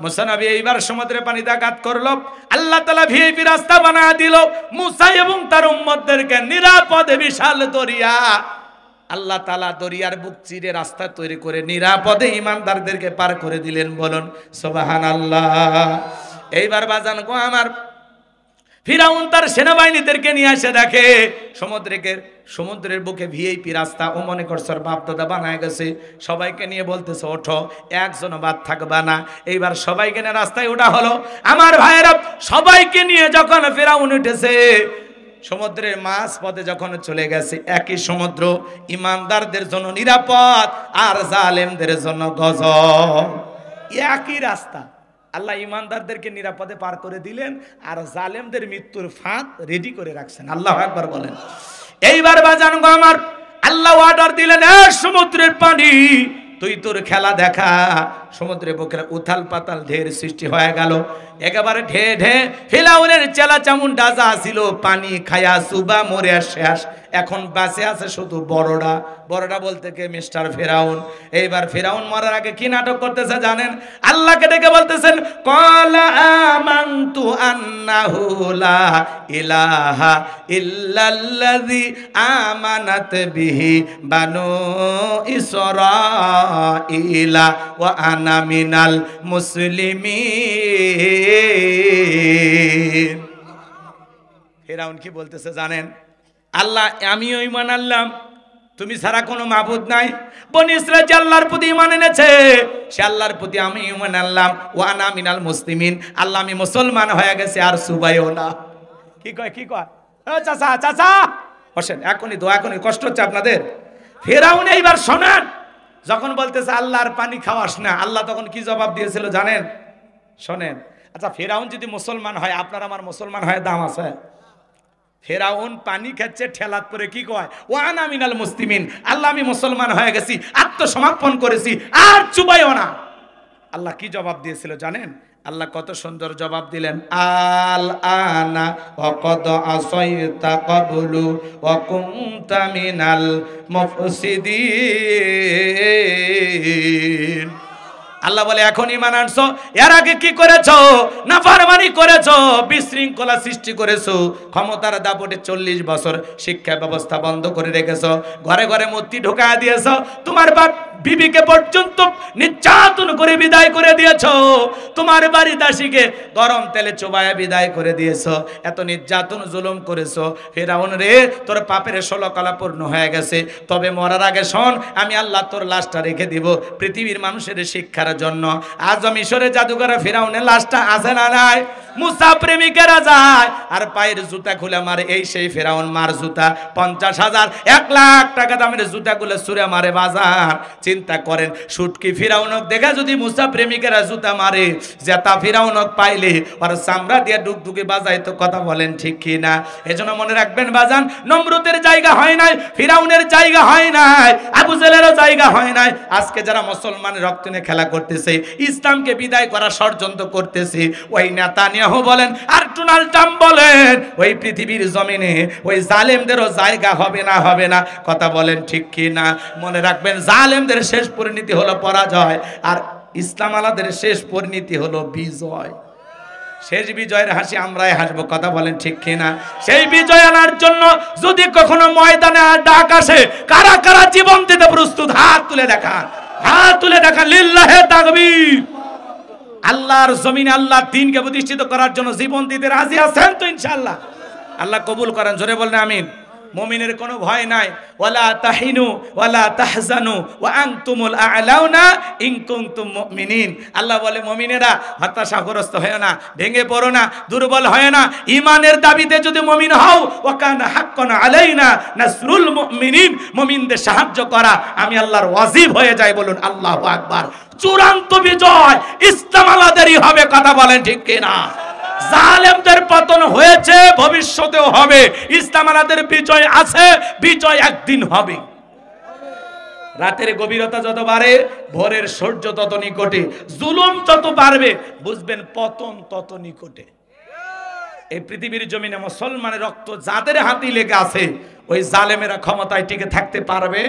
মুসা নবী এইবার সমুদ্রের পানিতে আঘাত করলো, আল্লাহ তাআলা ভিআইপি রাস্তা বানায় দিল। মুসা এবং তার উম্মতদেরকে নিরাপদে বিশাল দরিয়া, আল্লাহ তাআলা দরিয়ার বুক চিরে রাস্তা তৈরি করে নিরাপদে ঈমানদারদেরকে পার করে দিলেন। বলুন সুবহানাল্লাহ। এইবার বাজান গো আমার, ফিরাউন তার সেনাবাহিনীদেরকে নিয়ে এসে দেখে সমুদ্রের বুকে ভিআইপি রাস্তা। ও মনে করছে বাপ দাদা বানায় গেছে। সবাইকে নিয়ে বলতেছে, ওঠো, একজন বাদ থাকবা না। এইবার সবাইকে নিয়ে রাস্তায় ওঠা হলো। আমার ভাইয়েরা, সবাইকে নিয়ে যখন ফিরাউন উঠেছে, সমুদ্রের মাঝ পথে যখন চলে গেছে, একই সমুদ্র ইমানদারদের জন্য নিরাপদ আর জালেমদের জন্য গজব। একই রাস্তা। আল্লাহ ইমানদারদেরকে নিরাপদে পার করে দিলেন, আর জালেমদের মৃত্যুর ফাঁদ রেডি করে রাখছেন। আল্লাহু আকবার বলেন। এইবার বাজান গো আমার, আল্লাহ অর্ডার দিলেন, সমুদ্রের পানি তুই তোর খেলা দেখা। সমুদ্রের বুকের উথাল পাতাল ঢের সৃষ্টি হয়ে গেল। একেবারে ঢে ঢে ফিরাউনের চেলা চামুন্ডা যা ছিল পানি খায়া সুবা মরে শেষ। এখন বাঁচে আছে শুধু বড়রা। বড়রা বলতে কে? মিস্টার ফেরাউন। এইবার ফেরাউন মরার আগে কি নাটক করতেছে জানেন? আল্লাহকে ডেকে বলতেছেন, ক্বালা আমানতু আন্নাহু লা ইলাহা ইল্লাল্লাযী আমানাত বিহি বানু ইসরাঈলা ওয়া আনা মিনাল মুসলিমিন। ফেরাউন কি বলতেছে জানেন? আল্লাহ, আমিও ঈমান আনলাম, তুমি ছাড়া কোনো মাবুদ নাই। বনি ইসরাঈল যে আল্লাহর প্রতি ঈমান এনেছে, সে আল্লাহর প্রতি আমি ঈমান আনলাম। ওয়া আনা মিনাল মুসলিমিন, আল্লাহ আমি মুসলমান হয়ে গেছে, আর সুবাইও না। কি কয়? কি কয়? ও চাচা, চাচা বসেন, এখনই দোয়া, এখনই কষ্ট হচ্ছে আপনাদের। ফেরাউন এইবার শোনেন, যখন বলতেছে আল্লাহর পানি খাওয়াস না, আল্লাহ তখন কি জবাব দিয়েছিল জানেন? শোনেন। আচ্ছা, ফেরাউন যদি মুসলমান হয়, আপনার আমার মুসলমান হয় দাম আছে? ফেরাউন পানি খাচ্ছে ঠেলাত পরে কি কয়? ওয়া আনা মিনাল মুসলিমিন, আল্লাহ আমি মুসলমান হয়ে গেছি, আত্মসমর্পণ করেছি, আর চুবাইও না। আল্লাহ কি জবাব দিয়েছিল জানেন? আল্লাহ কত সুন্দর জবাব দিলেন, আল আনা ওয়াকাদ আসাইতা ক্বাবলু ওয়া কুনতা মিনাল মুফসিদিন। আল্লাহ বলে এখন ঈমান আনছো, এর আগে কি করেছো? নাফরমানি করেছো, বিশৃঙ্খলা সৃষ্টি করেছো, ক্ষমতার দাপটে 40 বছর শিক্ষা ব্যবস্থা বন্ধ করে রেখেছো, ঘরে ঘরে মূর্তি ঢোকায় দিয়েছো, তোমার বাপ বিবিকে পর্যন্ত নির্যাতন করে বিদায় করে দিয়েছো, তোমার বাড়ি দাসীকে গরম তেলে চোবায়া বিদায় করে দিয়েছো, এত নির্যাতন জুলুম করেছো। ফিরআউন রে, তোর পাপের 16 কলা পূর্ণ হয়ে গেছে, তবে মরার আগে শোন, আমি আল্লাহ তোর লাশটা রেখে দিব পৃথিবীর মানুষের শিক্ষার জন্য। আজ মিশরে জাদুঘরে ফিরআউনের লাশটা আছে না নাই? মুসা প্রেমিকেরা যায় আর পায়ের জুতা খুলে মারে, এই সেই ফিরআউন মার জুতা, 50,000 1 লাখ টাকা দামের জুতাগুলো ছুঁড়ে মারে বাজার। চিন্তা করেন, সুটকি ফিরআউনক দেখে যদি মুসা প্রেমিকেরা জুতা মারে, জেতা ফিরআউনক পাইলে আর চামড়া দিয়ে ডুগডুগি বাজায়, তো কথা বলেন ঠিক কি না? এজন্য মনে রাখবেন বাজান, নমরুদের জায়গা হয় নাই, ফিরআউনের জায়গা হয় নাই, আবু জেলেরও জায়গা হয় নাই। আজকে যারা মুসলমানের রক্ত নিয়ে খেলা করতেছে, ইসলামকে বিদায় করা ষড়যন্ত্র করতেছে, ওই নেতানিয়াহু বলেন আর ডোনাল্ড ট্রাম্প বলেন, ওই পৃথিবীর জমিনে ওই জালেমদেরও জায়গা হবে না, হবে না। কথা বলেন ঠিক কি না? মনে রাখবেন, জালেমদের শেষ পরিণতি হলো পরাজয়, আর ইসলাম আলাদের শেষ পরিণতি হলো বিজয়। শেষ বিজয়ের হাসি আমরাই হাসবো। কথা বলেন ঠিক কিনা? সেই বিজয় আনার জন্য যদি কখনো ময়দানে ডাক আসে, কারা কারা জীবন দিতে প্রস্তুত? হাত তুলে দেখান, হাত তুলে দেখান। লিল্লাহে তাকবীর। আল্লাহর জমিনে আল্লাহর দ্বীনকে প্রতিষ্ঠিত করার জন্য জীবন দিতে রাজি আছেন তো ইনশাআল্লাহ? আল্লাহ কবুল করেন, জোরে বলেন আমিন। মুমিনের কোনো ভয় নাই, ওয়ালা তাহিনু ওয়ালা তাহজানু ওয়া আনতুমুল আ'লাউনা ইন কুনতুম মুমিনিন। আল্লাহ বলে, মুমিনেরা হতাশাগ্রস্ত হয় না, ভেঙে পড়ো না, দুর্বল হয় না। ঈমানের দাবিতে যদি মুমিন হও, ওয়া কানা হাক্কান আলাইনা নাসরুল মুমিনিন, মুমিনদের সাহায্য করা আমি আল্লাহর ওয়াজিব হয়ে যায়। বলুন আল্লাহু আকবার। চূড়ান্ত বিজয় ইসলাম আলাদেরই হবে। কথা বলেন ঠিক কিনা? জালেমদের পতন হয়েছে, ভবিষ্যতেও হবে। ইসলাম আলাদের বিজয় আছে, বিজয় একদিন হবে। রাতের গভীরতা যত বাড়ে, ভোরের সূর্য তত নিকটে, জুলুম যত বাড়বে, বুঝবেন পতন তত নিকটে। এই পৃথিবীর জমিনে মুসলমানের রক্ত যাদের হাতে লেগে আছে, ওই জালেমেরা ক্ষমতায় টিকে থাকতে পারবে?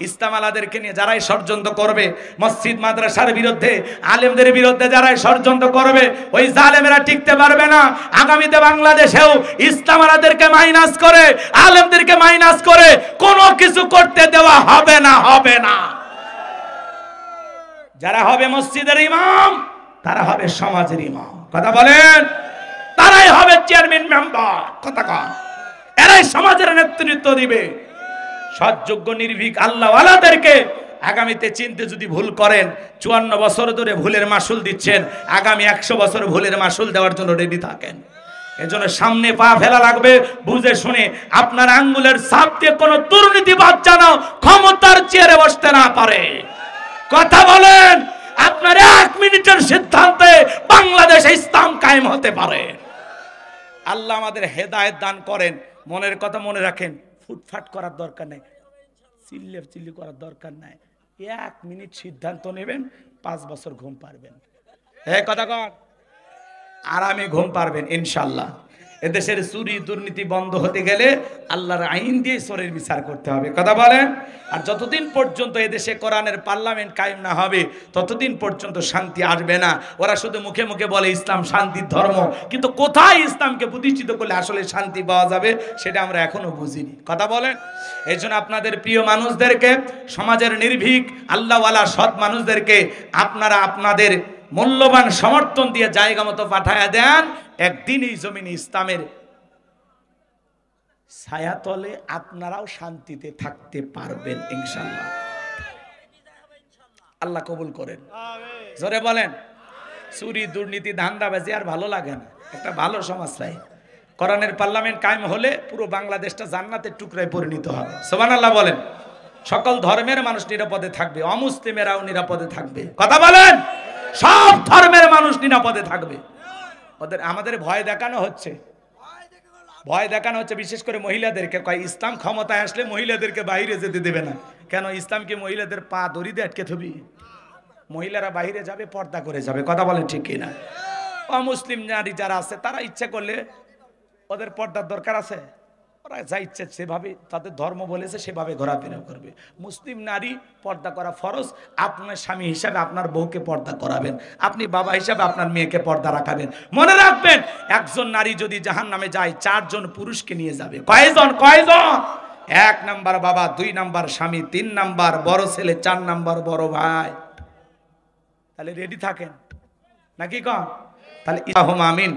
ইসলাম আলাদেরকে নিয়ে যারাই ষড়যন্ত্র করবে, মসজিদ মাদ্রাসার বিরুদ্ধে, আলেমদের বিরুদ্ধে যারাই ষড়যন্ত্র করবে, ওই জালেমেরা টিকতে পারবে না। আগামীতে বাংলাদেশেও ইসলাম আলাদেরকে মাইনাস করে, আলেমদেরকে মাইনাস করে কোনো কিছু করতে দেওয়া হবে না, হবে না। যারা হবে মসজিদের ইমাম, তারা হবে সমাজের ইমাম। কথা বলেন, তারাই হবে চেয়ারম্যান, মেম্বার। কথা কন, এরাই সমাজের নেতৃত্ব দিবে। সৎযোগ্য নির্ভীক আল্লাহওয়ালাদেরকে আগামীতে চিনতে যদি ভুল করেন, 54 বছর ধরে ভুলের মাসুল দিচ্ছেন, আগামী 100 বছর ভুলের মাসুল দেওয়ার জন্য রেডি থাকেন। এজন্য সামনে পা ফেলা লাগবে, বুঝে শুনে। আপনার আঙ্গুলের ছাপ দিয়ে কোনো দুর্নীতিবাদ যেন ক্ষমতার চেয়ারে বসতে না পারে। কথা বলেন, আপনার 1 মিনিটের সিদ্ধান্তে বাংলাদেশে ইসলাম কায়েম হতে পারে। আল্লাহ আমাদের হেদায়েত দান করেন। মনের কথা মনে রাখেন, ফুটফাট করার দরকার নাই, চিল্লি করার দরকার নাই। 1 মিনিট সিদ্ধান্ত নেবেন, 5 বছর ঘুম পারবেন। কথা কন, আরামে ঘুম পারবেন ইনশাল্লাহ। এদেশের চুরি দুর্নীতি বন্ধ হতে গেলে আল্লাহর আইন দিয়ে চোরের বিচার করতে হবে। কথা বলেন। আর যতদিন পর্যন্ত এদেশে কোরআনের পার্লামেন্ট কায়েম না হবে, ততদিন পর্যন্ত শান্তি আসবে না। ওরা শুধু মুখে মুখে বলে ইসলাম শান্তির ধর্ম, কিন্তু কোথায় ইসলামকে প্রতিষ্ঠিত করলে আসলে শান্তি পাওয়া যাবে সেটা আমরা এখনো বুঝিনি। কথা বলেন। এই জন্য আপনাদের প্রিয় মানুষদেরকে, সমাজের নির্ভীক আল্লাহওয়ালা সৎ মানুষদেরকে আপনারা আপনাদের মূল্যবান সমর্থন দিয়ে জায়গা মতো পাঠায়া দেন। একদিন এই জমিনে ইসলামের ছায়াতলে আপনারাও শান্তিতে থাকতে পারবেন ইনশাআল্লাহ। আল্লাহ কবুল করেন, জোরে বলেন। চুরি দুর্নীতি ধান্দাবাজি আর ভালো লাগে না, একটা ভালো সমাজ চাই। কোরআনের পার্লামেন্ট কায়েম হলে পুরো বাংলাদেশটা জান্নাতের টুকরায় পরিণত হবে। সুবহানাল্লাহ বলেন। সকল ধর্মের মানুষ নিরাপদে থাকবে, অমুসলিমেরাও নিরাপদে থাকবে। কথা বলেন। সব ধর্মের মানুষ নিরাপদে থাকবে। আমাদের ভয় দেখানো হচ্ছে, ভয় দেখানো হচ্ছে বিশেষ করে মহিলাদেরকে। কয় ইসলাম ক্ষমতায় আসলে মহিলাদেরকে বাইরে যেতে দেবে না। কেন? ইসলাম কি মহিলাদের পা দড়ি দিয়ে আটকে থবি? মহিলারা বাইরে যাবে, পর্দা করে যাবে। কথা বলেন ঠিক কিনা? অমুসলিম নারী যারা আছে, তারা ইচ্ছা করলে, ওদের পর্দার দরকার আছে? ওরা তারা যা ইচ্ছে সেভাবে তাদের ধর্ম বলেছে সেভাবে ঘোরাফেরা করবে। মুসলিম নারী পর্দা করা ফরজ। আপনার স্বামী হিসাবে আপনার বউকে পর্দা করাবেন, আপনি বাবা হিসাবে আপনার মেয়েকে পর্দা রাখাবেন। মনে রাখবেন, একজন নারী যদি জাহান্নামে যায় 4 জন পুরুষকে নিয়ে যাবে। কয়জন? 1 নাম্বার বাবা, 2 নাম্বার স্বামী, 3 নাম্বার বড় ছেলে, 4 নাম্বার বড় ভাই। তাহলে রেডি থাকেন নাকি কন? তাহলে আমিন।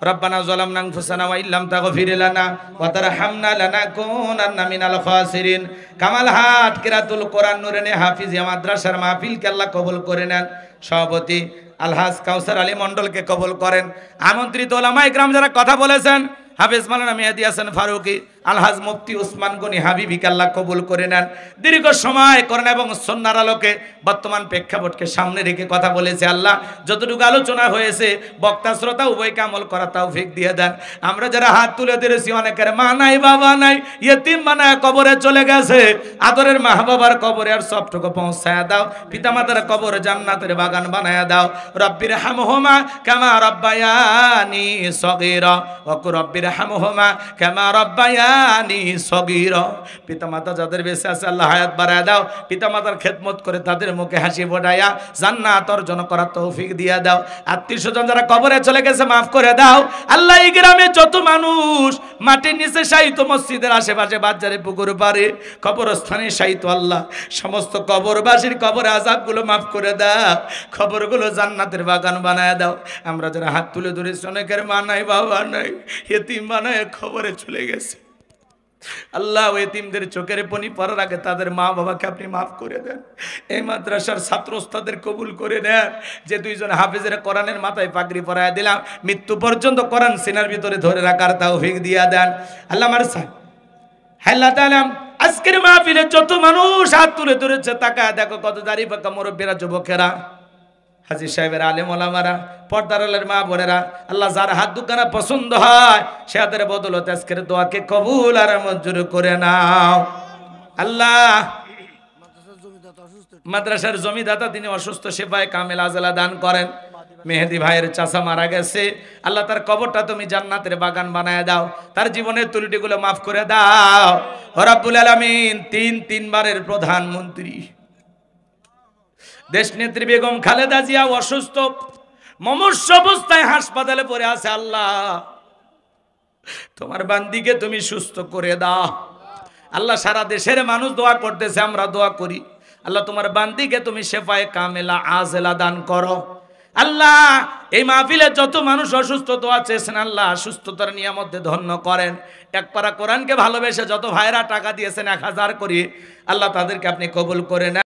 রব্বানা যালামনা আনফুসানা ওয়া ইল্লাম তাগফির লানা ওয়া তারহামনা লানাকুনান্না মিনাল খাসিরিন। কামাল হাট কিরাতুল কোরআন নুরানি হাফিজিয়া মাদ্রাসার মাহফিলকে আল্লাহ কবুল করে নেন। সভাপতি আলহাজ কাউসার আলী মণ্ডলকে কবুল করেন। আমন্ত্রিত ওলামায়ে কিরাম যারা কথা বলেছেন, হাফেজ মাওলানা মেহেদী হাসান ফারুকী, আলহাজ মুফতি উসমান গনি হাবিবিকে আল্লাহ কবুল করে নেন। দীর্ঘ সময় করেন এবং সুন্নাহর আলোকে বর্তমান প্রেক্ষাপটকে সামনে রেখে কথা বলেছে। আল্লাহ যতটুকু আলোচনা হয়েছে বক্তা শ্রোতা উভয়কে আমল করা তৌফিক দিয়ে দেন। আমরা যারা হাত তুলে ধরেছি, অনেকের মা নাই বাবা নাই, ইয়েতিম বানায় কবরে চলে গেছে। আদরের মা বাবার কবরে আর সবটুকু পৌঁছায়া দাও। পিতামাতার কবর জান্নাতের বাগান বানায়া দাও। রব্বির হামহুমা কামা রব্বায়ানি সগীরা ওয়া কুর রব্বির হামহুমা কামা রব্বায়ানি সগীরা। পিতামাতা যাদের বেঁচে আছে আল্লাহ হায়াত বাড়ায় দাও। পিতামাতার খেদমত করে তাদের মুখে হাসি ফোটাইয়া জান্নাত অর্জন করার তৌফিক দিয়ে দাও। আত্মীয় স্বজন যারা কবরে চলে গেছে মাফ করে দাও। আল্লাহ এই গ্রামে যত মানুষ মাটির নিচে শায়িত, মসজিদের আশেপাশে বাজারে পুকুর পারে কবরস্থানে শায়িত, আল্লাহ সমস্ত কবরবাসীর কবর আযাবগুলো মাফ করে দাও। কবরগুলো জান্নাতের বাগান বানায় দাও। আমরা যারা হাত তুলে ধরেছি, অনেকের মা নাই বাবা নাই, এতিম বানায় খবরে চলে গেছে। আল্লাহ ওই এতিমদের চোখের পানি পড়ার আগে তাদের মা বাবাকে আপনি মাফ করে দেন। এই মাদ্রাসার ছাত্র ওস্তাদের কবুল করে নেন। যে 2 জন হাফেজের কোরআনের মাথায় পাগড়ি পরায় দিলাম, মৃত্যু পর্যন্ত কোরআন সিনার ভিতরে ধরে রাখার তৌফিক দিয়া দেন। আল্লাহ মারসা আল্লাহ তাআলা আজকের মাহফিলে যত মানুষ হাত তুলে ধরেছে, তাকায় দেখো কত দাড়ি পাকা মুরব্বীরা, যুবকেরা, হাজী সাহেবের, আলেম ওলামারা, পর্দার আলের মা বোনেরা, আল্লাহ যার হাত দুখানা পছন্দ হয় সে হাতের বদলতে আজকের দোয়াকে কবুল আর মঞ্জুর করে নাও। আল্লাহ মাদ্রাসার জমিদাতা তিনি অসুস্থ, সেবায় কামেল আজলা দান করেন। মেহেদী ভাইয়ের চাচা মারা গেছে, আল্লাহ তার কবরটা তুমি জান্নাতের বাগান বানায় দাও। তার জীবনের ত্রুটিগুলো মাফ করে দাও। রব্বুল আলামিন 3 বারের প্রধানমন্ত্রী দেশ নেত্রী বেগম খালেদা জিয়া অসুস্থ, মমস্য অবস্থায় হাসপাতালে পড়ে আছে। আল্লাহ তোমার বান্দিকে তুমি সুস্থ করে দাও। আল্লাহ সারা দেশের মানুষ দোয়া করতেছে, আমরা দোয়া করি। আল্লাহ তোমার বান্দিকে তুমি শেফায়ে কামেলা আজেলা দান করো। আল্লাহ এই মাহফিলে যত মানুষ অসুস্থ দোয়া চেয়েছেন, আল্লাহ সুস্থতার নিয়ামতে ধন্য করেন। এক পারা কোরআনকে ভালোবেসে যত ভাইরা টাকা দিয়েছেন 1000 করে, আল্লাহ তাদেরকে আপনি কবুল করে নেন।